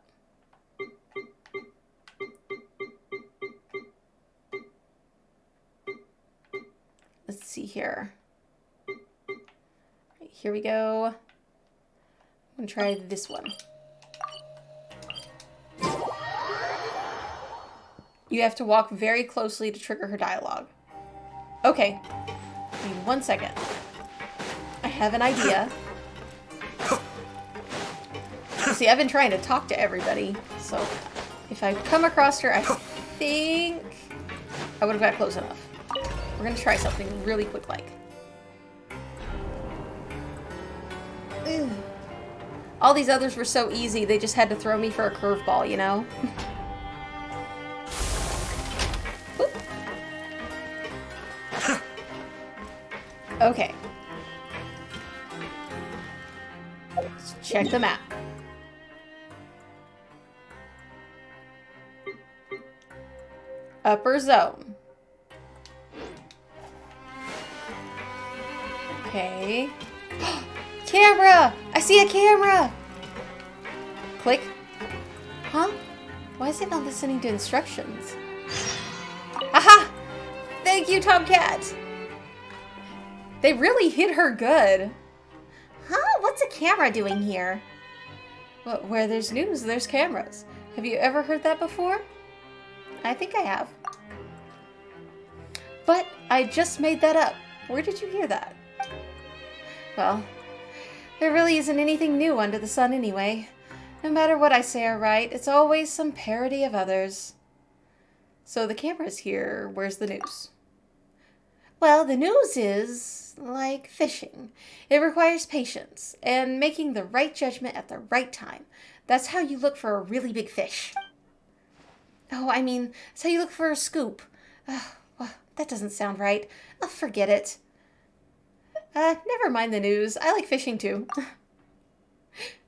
Let's see here. Here we go. I'm gonna try this one. You have to walk very closely to trigger her dialogue. Okay. Give me 1 second. I have an idea. See, I've been trying to talk to everybody, so if I come across her, I think I would have got close enough. We're gonna try something really quick like. Ugh. All these others were so easy, they just had to throw me for a curveball, you know? Okay. Let's check the map. Upper zone. Okay. Camera! I see a camera! Click. Huh? Why is it not listening to instructions? Aha! Thank you, Tomcat! They really hit her good. Huh? What's a camera doing here? Well, where there's news, there's cameras. Have you ever heard that before? I think I have. But I just made that up. Where did you hear that? Well, there really isn't anything new under the sun anyway. No matter what I say or write, it's always some parody of others. So the camera's here. Where's the news? Well, the news is like fishing. It requires patience and making the right judgment at the right time. That's how you look for a really big fish. Oh, I mean, that's how you look for a scoop. Well, that doesn't sound right. I'll forget it. Never mind the news. I like fishing too.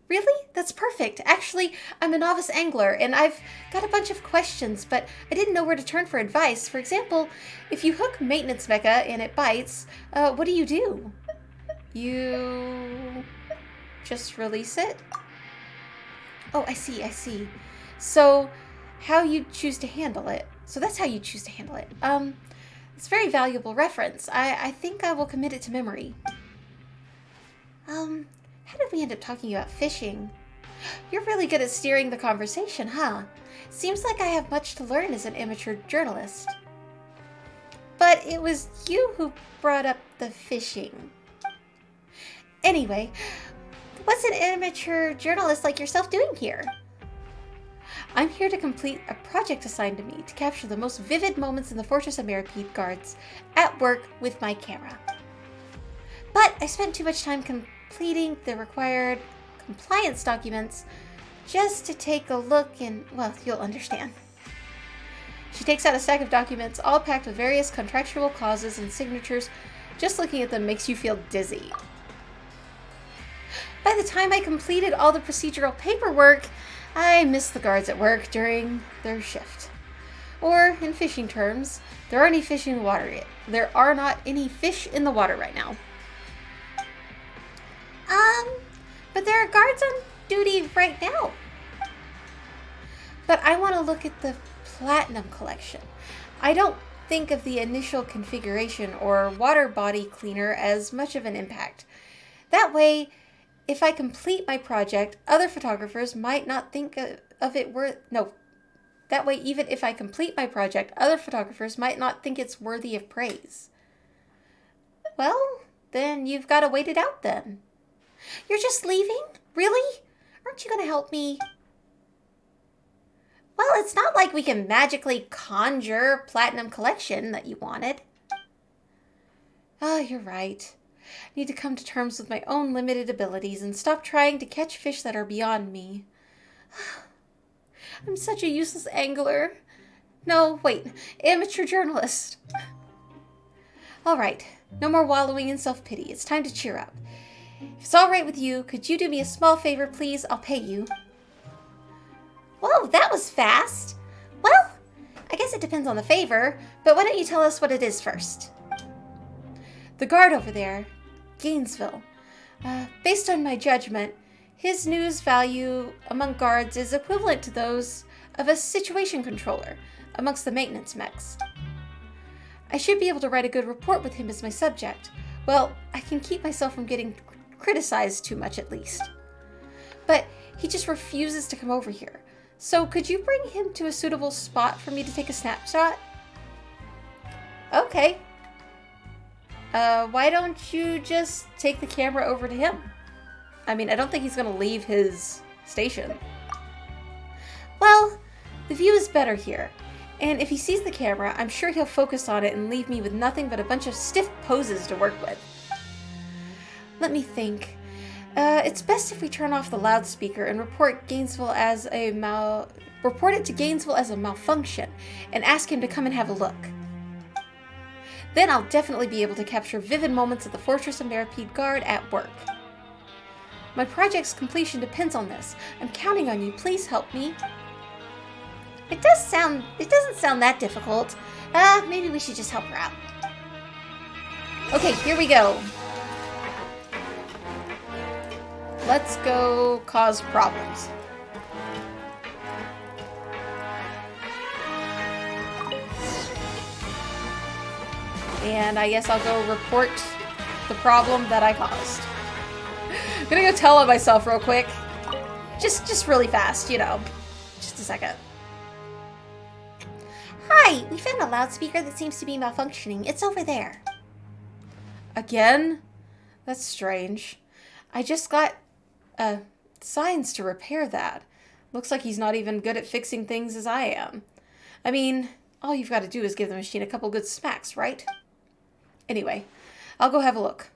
Really? That's perfect. Actually, I'm a novice angler, and I've got a bunch of questions, but I didn't know where to turn for advice. For example, if you hook maintenance mecha and it bites, what do? You just release it? Oh, I see. So, how you choose to handle it. So that's how you choose to handle it. It's a very valuable reference. I think I will commit it to memory. How did we end up talking about fishing? You're really good at steering the conversation, huh? Seems like I have much to learn as an amateur journalist. But it was you who brought up the fishing. Anyway, what's an amateur journalist like yourself doing here? I'm here to complete a project assigned to me to capture the most vivid moments in the Fortress of Meripede guards at work with my camera. But I spent too much time completing the required compliance documents just to take a look and, well, you'll understand. She takes out a stack of documents all packed with various contractual clauses and signatures. Just looking at them makes you feel dizzy. By the time I completed all the procedural paperwork, I missed the guards at work during their shift. Or, in fishing terms, there aren't any fish in the water yet. There are not any fish in the water right now. But there are guards on duty right now. But I want to look at the Platinum Collection. I don't think of the initial configuration or water body cleaner as much of an impact. That way, if I complete my project, other photographers might not think of it worth... No. That way, even if I complete my project, other photographers might not think it's worthy of praise. Well, then you've got to wait it out then. You're just leaving? Really? Aren't you going to help me? Well, it's not like we can magically conjure Platinum Collection that you wanted. Oh, you're right. I need to come to terms with my own limited abilities and stop trying to catch fish that are beyond me. I'm such a useless angler. No, wait, amateur journalist. All right, no more wallowing in self-pity. It's time to cheer up. If it's all right with you, could you do me a small favor, please? I'll pay you. Whoa, that was fast. Well, I guess it depends on the favor, but why don't you tell us what it is first? The guard over there, Gainesville. Based on my judgment, his news value among guards is equivalent to those of a situation controller amongst the maintenance mechs. I should be able to write a good report with him as my subject. Well, I can keep myself from getting criticized too much at least. But he just refuses to come over here. So could you bring him to a suitable spot for me to take a snapshot? Okay. Why don't you just take the camera over to him? I mean, I don't think he's going to leave his station. Well, the view is better here. And if he sees the camera, I'm sure he'll focus on it and leave me with nothing but a bunch of stiff poses to work with. Let me think. It's best if we turn off the loudspeaker and report it to Gainesville as a malfunction and ask him to come and have a look. Then I'll definitely be able to capture vivid moments of the Fortress of Meripede Guard at work. My project's completion depends on this. I'm counting on you. Please help me. it doesn't sound that difficult. Maybe we should just help her out. Okay, here we go. Let's go cause problems. And I guess I'll go report the problem that I caused. I'm gonna go tell on myself real quick. Just really fast, you know. Just a second. Hi, we found a loudspeaker that seems to be malfunctioning. It's over there. Again? That's strange. I just got signs to repair that. Looks like he's not even good at fixing things as I am. I mean, all you've got to do is give the machine a couple good smacks, right? Anyway, I'll go have a look.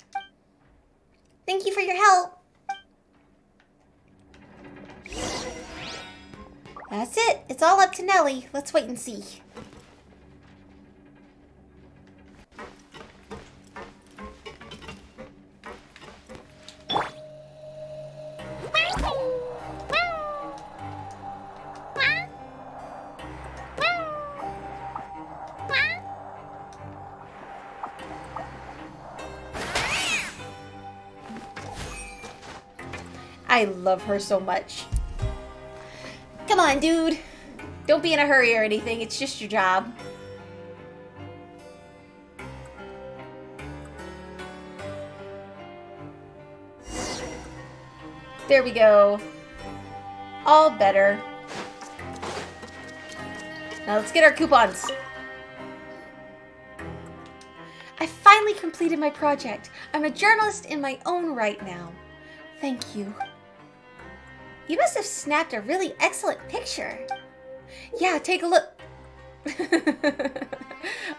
Thank you for your help. That's it. It's all up to Nellie. Let's wait and see. I love her so much. Come on, dude. Don't be in a hurry or anything. It's just your job. There we go. All better. Now let's get our coupons. I finally completed my project. I'm a journalist in my own right now. Thank you. You must have snapped a really excellent picture. Yeah, take a look.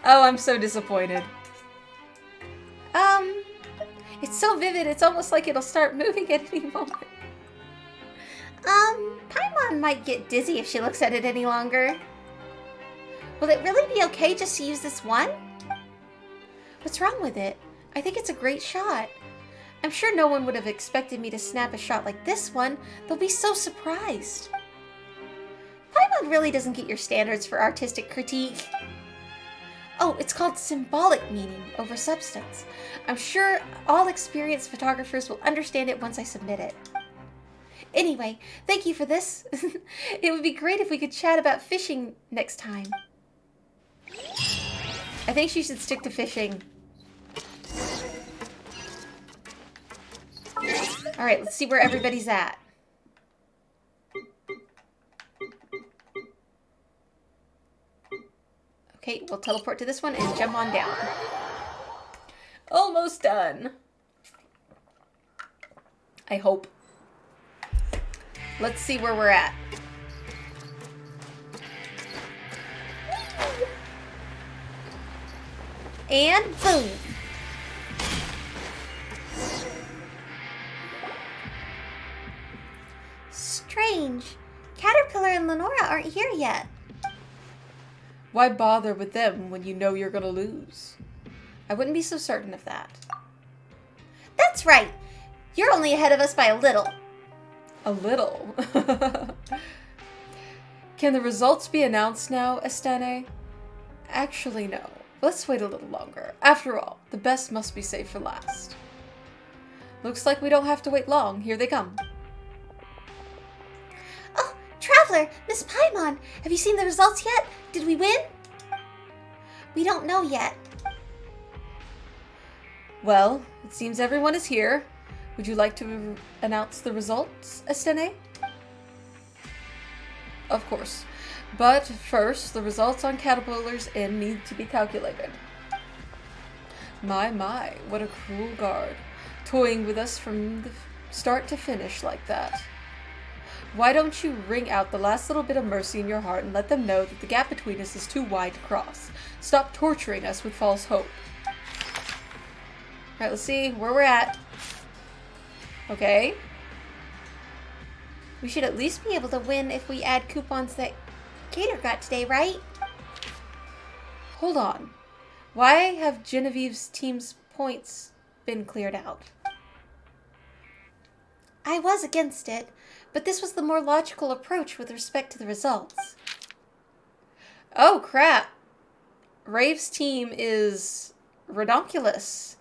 Oh, I'm so disappointed. It's so vivid, it's almost like it'll start moving at any moment. Paimon might get dizzy if she looks at it any longer. Will it really be okay just to use this one? What's wrong with it? I think it's a great shot. I'm sure no one would have expected me to snap a shot like this one. They'll be so surprised. Paimon really doesn't get your standards for artistic critique. Oh, it's called symbolic meaning over substance. I'm sure all experienced photographers will understand it once I submit it. Anyway, thank you for this. It would be great if we could chat about fishing next time. I think she should stick to fishing. Alright, let's see where everybody's at. Okay, we'll teleport to this one and jump on down. Almost done. I hope. Let's see where we're at. And boom. Strange. Caterpillar and Lenora aren't here yet. Why bother with them when you know you're gonna lose? I wouldn't be so certain of that. That's right. You're only ahead of us by a little. A little? Can the results be announced now, Estene? Actually, no. Let's wait a little longer. After all, the best must be saved for last. Looks like we don't have to wait long. Here they come. Oh, Traveler, Miss Paimon, have you seen the results yet? Did we win? We don't know yet. Well, it seems everyone is here. Would you like to announce the results, Estene? Of course. But first, the results on Caterpillar's Inn need to be calculated. My, what a cruel guard. Toying with us from the start to finish like that. Why don't you wring out the last little bit of mercy in your heart and let them know that the gap between us is too wide to cross? Stop torturing us with false hope. Alright, let's see where we're at. Okay. We should at least be able to win if we add coupons that Cater got today, right? Hold on. Why have Genevieve's team's points been cleared out? I was against it, but this was the more logical approach with respect to the results. Oh, crap. Rave's team is redonkulous.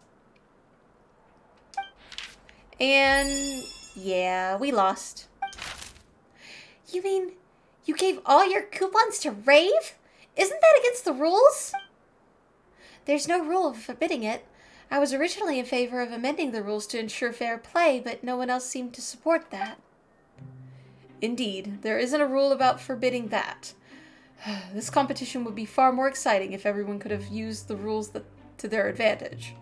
And yeah, we lost. You mean you gave all your coupons to Rave? Isn't that against the rules? There's no rule forbidding it. I was originally in favor of amending the rules to ensure fair play, but no one else seemed to support that. Indeed, there isn't a rule about forbidding that. This competition would be far more exciting if everyone could have used the rules to their advantage.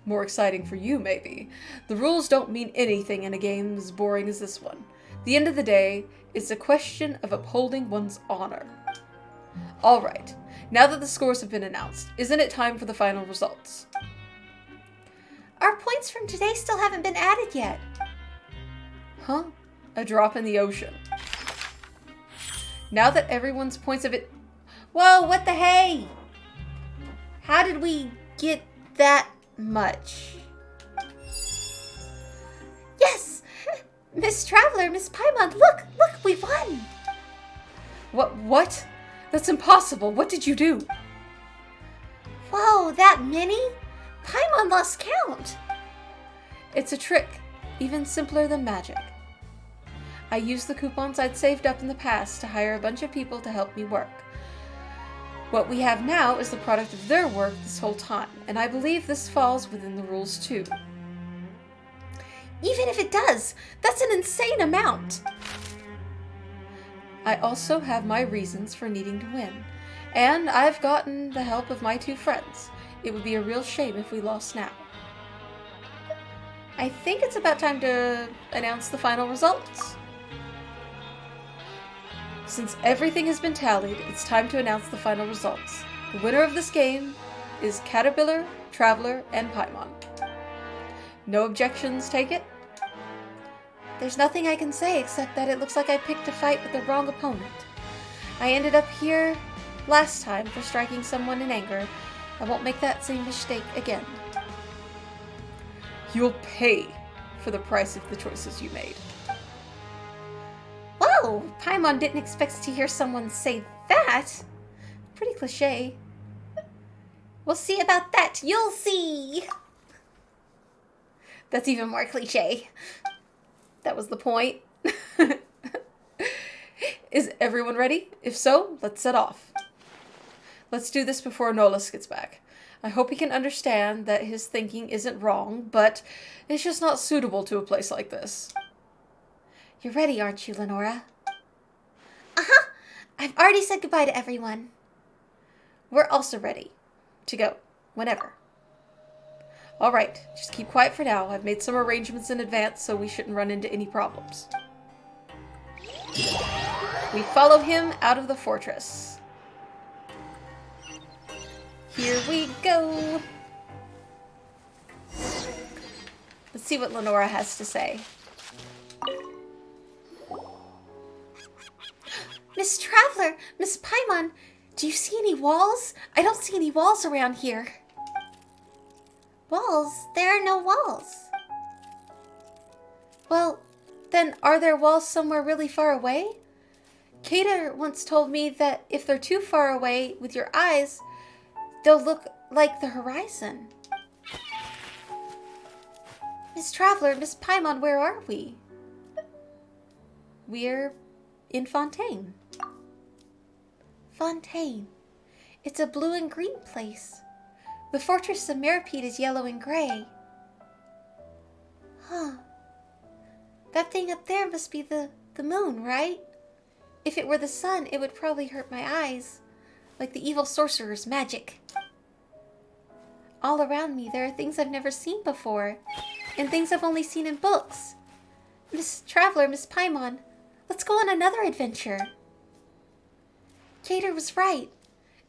More exciting for you, maybe. The rules don't mean anything in a game as boring as this one. At the end of the day, it's a question of upholding one's honor. Alright, now that the scores have been announced, isn't it time for the final results? Our points from today still haven't been added yet. Huh? A drop in the ocean. Now that everyone's points of it... Whoa, what the hey? How did we get that much? Yes! Miss Traveler, Miss Paimon, look, we won! What? That's impossible. What did you do? Whoa, that many? Paimon lost count. It's a trick, even simpler than magic. I used the coupons I'd saved up in the past to hire a bunch of people to help me work. What we have now is the product of their work this whole time, and I believe this falls within the rules too. Even if it does, that's an insane amount. I also have my reasons for needing to win, and I've gotten the help of my two friends. It would be a real shame if we lost now. I think it's about time to announce the final results. Since everything has been tallied, it's time to announce the final results. The winner of this game is Caterpillar, Traveler, and Paimon. No objections, take it? There's nothing I can say except that it looks like I picked a fight with the wrong opponent. I ended up here last time for striking someone in anger. I won't make that same mistake again. You'll pay for the price of the choices you made. Whoa! Paimon didn't expect to hear someone say that. Pretty cliche. We'll see about that. You'll see! That's even more cliche. That was the point. Is everyone ready? If so, let's set off. Let's do this before Nolus gets back. I hope he can understand that his thinking isn't wrong, but it's just not suitable to a place like this. You're ready, aren't you, Lenora? Uh-huh. I've already said goodbye to everyone. We're also ready to go, whenever. Alright, just keep quiet for now. I've made some arrangements in advance, so we shouldn't run into any problems. We follow him out of the fortress. Here we go. Let's see what Lenora has to say. Miss Traveler, Miss Paimon, do you see any walls? I don't see any walls around here. Walls? There are no walls. Well, then are there walls somewhere really far away? Cater once told me that if they're too far away with your eyes, they'll look like the horizon. Miss Traveler, Miss Paimon, where are we? We're in Fontaine. Fontaine. It's a blue and green place. The fortress of Meripede is yellow and gray. Huh. That thing up there must be the moon, right? If it were the sun, it would probably hurt my eyes, like the evil sorcerer's magic. All around me, there are things I've never seen before, and things I've only seen in books. Miss Traveler, Miss Paimon, let's go on another adventure. Cater was right.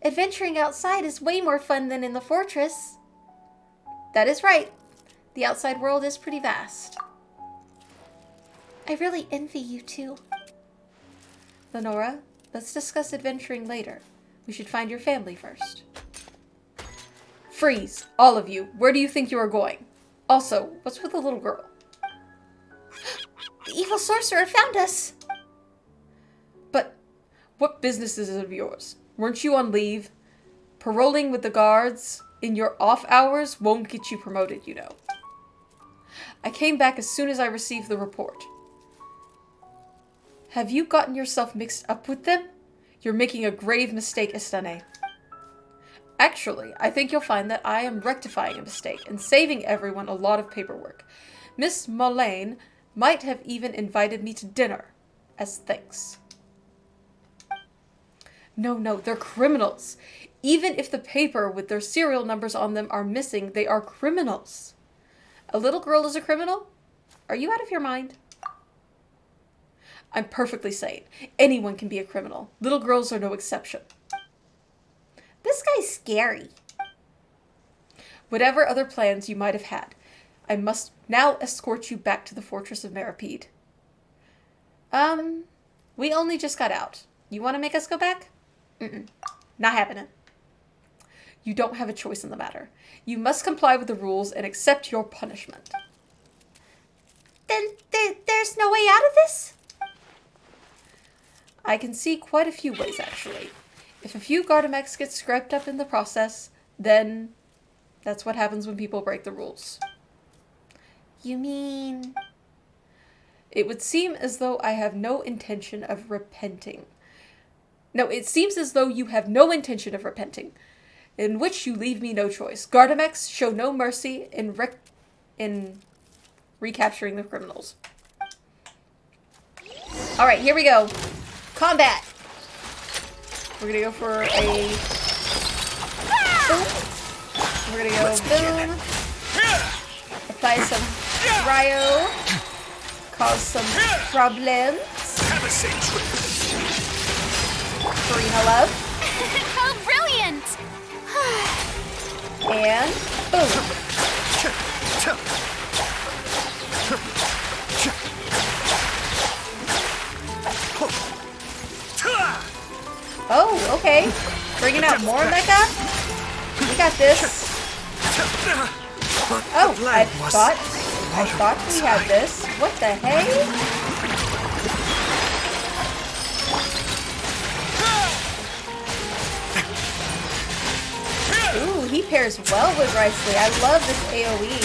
Adventuring outside is way more fun than in the fortress. That is right. The outside world is pretty vast. I really envy you two. Lenora, let's discuss adventuring later. We should find your family first. Freeze! All of you. Where do you think you are going? Also, what's with the little girl? The evil sorcerer found us. But what business is it of yours? Weren't you on leave? Paroling with the guards in your off hours won't get you promoted, you know. I came back as soon as I received the report. Have you gotten yourself mixed up with them? You're making a grave mistake, Estane. Actually, I think you'll find that I am rectifying a mistake and saving everyone a lot of paperwork. Miss Mullane might have even invited me to dinner as thanks. No, they're criminals. Even if the paper with their serial numbers on them are missing, they are criminals. A little girl is a criminal? Are you out of your mind? I'm perfectly sane. Anyone can be a criminal. Little girls are no exception. This guy's scary. Whatever other plans you might have had, I must now escort you back to the fortress of Meripede. We only just got out. You want to make us go back? Not happening. You don't have a choice in the matter. You must comply with the rules and accept your punishment. Then there's no way out of this? I can see quite a few ways, actually. If a few Gardamex get scraped up in the process, then that's what happens when people break the rules. You mean... It would seem as though I have no intention of repenting. No, it seems as though you have no intention of repenting, in which you leave me no choice. Gardamex show no mercy in recapturing the criminals. Alright, here we go. Combat! We're gonna go for a... Boom. We're gonna go boom. Apply some cryo. Cause some problems. Have a safe trip. Karina love. How brilliant! And boom. Oh, okay. Bringing out more mecha? We got this. Oh, I thought we had this. What the hey? Ooh, he pairs well with Riceley. I love this AoE.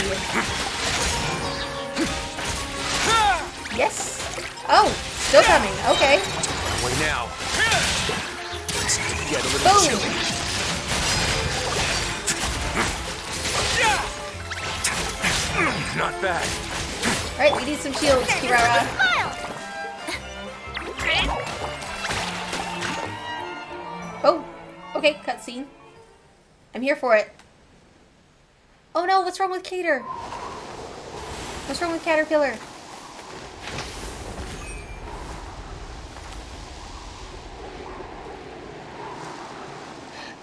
Yes. Oh, still coming. Okay. Way now. Get a little Boom. chilly. Not bad. Alright, we need some shields, Kirara. Oh, okay, cutscene. I'm here for it. Oh no, what's wrong with Cater? What's wrong with Caterpillar?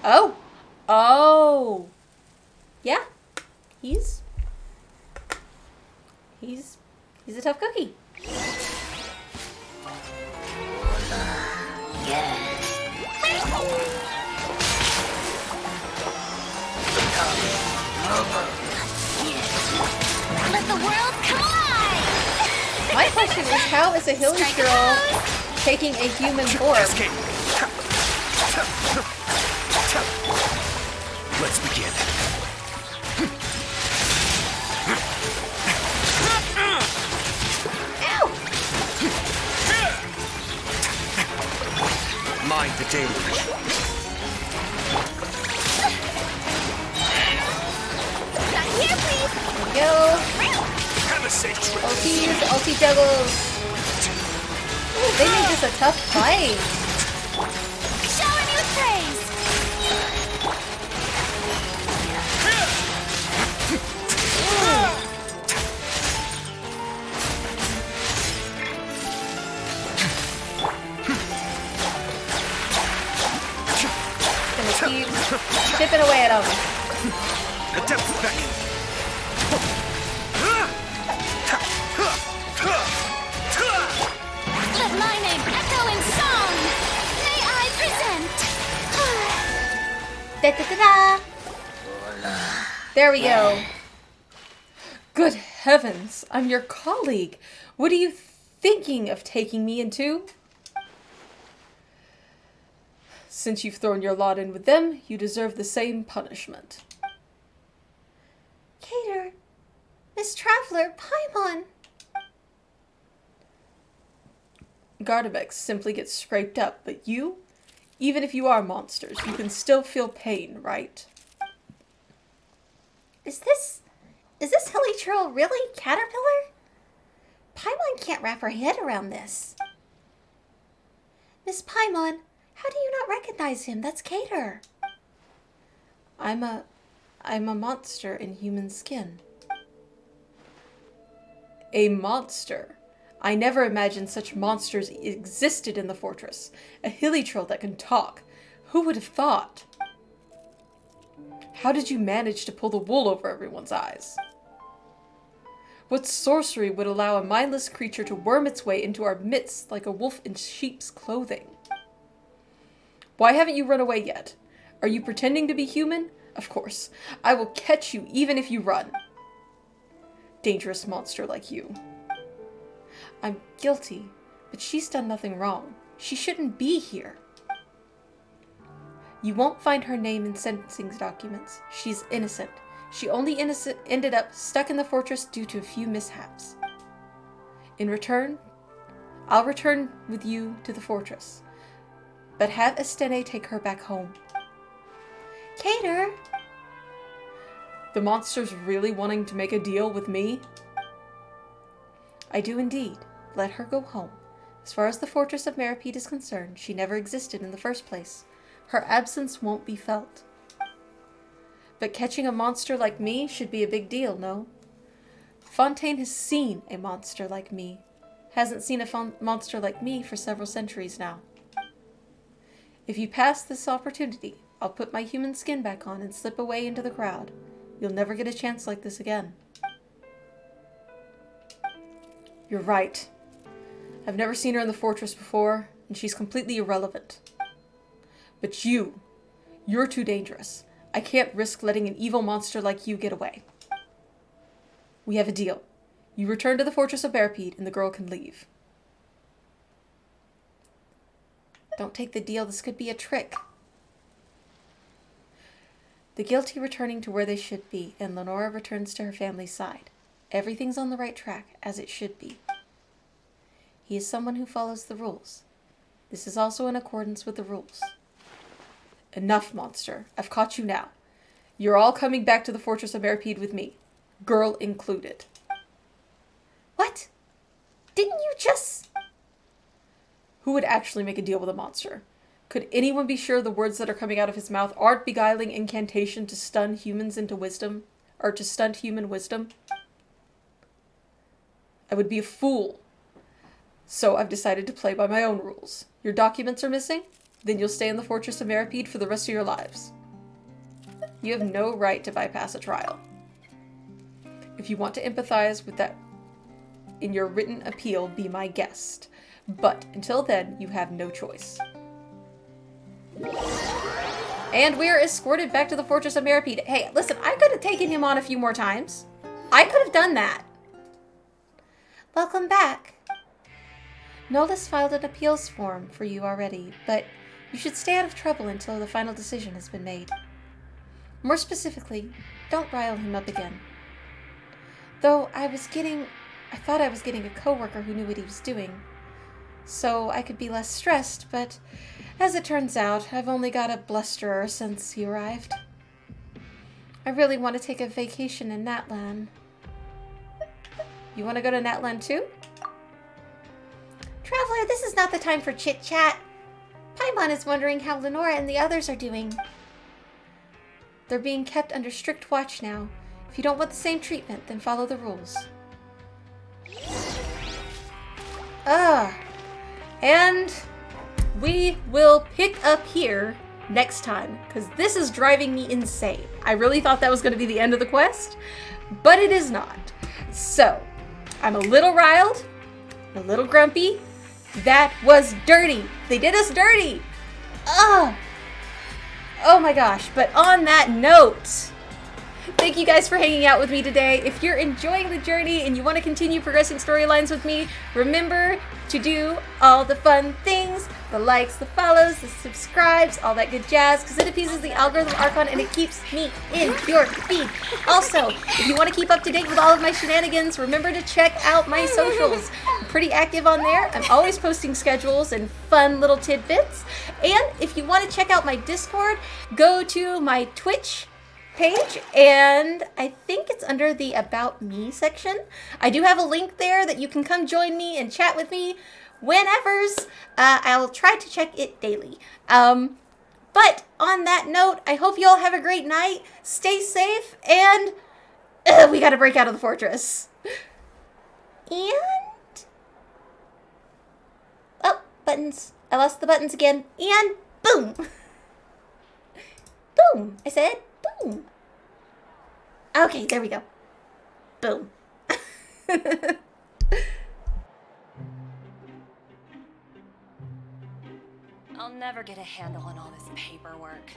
Oh! Oh! Yeah, he's a tough cookie. Let the world come alive! My question is, how is a hilly girl taking a human form? Escape. Let's begin. dangerous. Not here, please. Go. Have a safe trip. Ulties, ulti juggles. Ooh, they made this a tough fight. Showering you with praise. Gonna keep chipping away at them. Adept back. Let my name echo in song. May I present? Da da da da! There we go. Good heavens, I'm your colleague. What are you thinking of taking me into? Since you've thrown your lot in with them, you deserve the same punishment. Cater, Miss Traveler, Paimon. Gardabex simply gets scraped up, but you, even if you are monsters, you can still feel pain, right? Is this Hilichurl really Caterpillar? Paimon can't wrap her head around this. Miss Paimon, how do you not recognize him? That's Cater. I'm a monster in human skin. A monster? I never imagined such monsters existed in the fortress. A hilichurl that can talk. Who would have thought? How did you manage to pull the wool over everyone's eyes? What sorcery would allow a mindless creature to worm its way into our midst like a wolf in sheep's clothing? Why haven't you run away yet? Are you pretending to be human? Of course. I will catch you even if you run. Dangerous monster like you. I'm guilty, but she's done nothing wrong. She shouldn't be here. You won't find her name in sentencing documents. She's innocent. She only ended up stuck in the fortress due to a few mishaps. In return, I'll return with you to the fortress, but have Estene take her back home. Cater! The monster's really wanting to make a deal with me? I do indeed. Let her go home. As far as the fortress of Meripede is concerned, she never existed in the first place. Her absence won't be felt. But catching a monster like me should be a big deal, no? Fontaine has seen a monster like me. Hasn't seen a monster like me for several centuries now. If you pass this opportunity, I'll put my human skin back on and slip away into the crowd. You'll never get a chance like this again. You're right. I've never seen her in the fortress before, and she's completely irrelevant. But you're too dangerous. I can't risk letting an evil monster like you get away. We have a deal. You return to the fortress of Meripede, and the girl can leave. Don't take the deal. This could be a trick. The guilty returning to where they should be, and Lenora returns to her family's side. Everything's on the right track, as it should be. He is someone who follows the rules. This is also in accordance with the rules. Enough, monster. I've caught you now. You're all coming back to the fortress of Meripede with me. Girl included. What? Didn't you just... Who would actually make a deal with a monster? Could anyone be sure the words that are coming out of his mouth aren't beguiling incantation to stun humans into wisdom? Or to stunt human wisdom? I would be a fool. So I've decided to play by my own rules. Your documents are missing? Then you'll stay in the fortress of Meripede for the rest of your lives. You have no right to bypass a trial. If you want to empathize with that in your written appeal, be my guest. But until then, you have no choice. And we're escorted back to the fortress of Meripede. Hey, listen, I could have taken him on a few more times. I could have done that. Welcome back. Nolas filed an appeals form for you already, but you should stay out of trouble until the final decision has been made. More specifically, don't rile him up again. Though I thought I was getting a coworker who knew what he was doing, so I could be less stressed, but As it turns out, I've only got a blusterer since he arrived. I really want to take a vacation in Natlan. You want to go to Natlan too? Traveler, this is not the time for chit-chat. Paimon is wondering how Lenora and the others are doing. They're being kept under strict watch now. If you don't want the same treatment, then follow the rules. And we will pick up here next time, because this is driving me insane. I really thought that was going to be the end of the quest, but it is not. So, I'm a little riled, a little grumpy. That was dirty. They did us dirty. Oh my gosh. But on that note, thank you guys for hanging out with me today. If you're enjoying the journey and you want to continue progressing storylines with me, remember to do all the fun things, the likes, the follows, the subscribes, all that good jazz, because it appeases the algorithm Archon and it keeps me in your feed. Also, if you want to keep up to date with all of my shenanigans, remember to check out my socials. I'm pretty active on there. I'm always posting schedules and fun little tidbits. And if you want to check out my Discord, go to my Twitch page, and I think it's under the About Me section. I do have a link there that you can come join me and chat with me whenevers. I will try to check it daily. But on that note, I hope you all have a great night. Stay safe, and we gotta break out of the fortress. And... oh, buttons. I lost the buttons again. And boom! Boom! I said boom. Okay, there we go. Boom. I'll never get a handle on all this paperwork.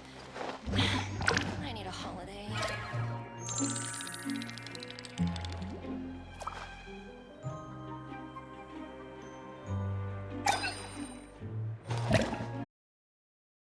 I need a holiday.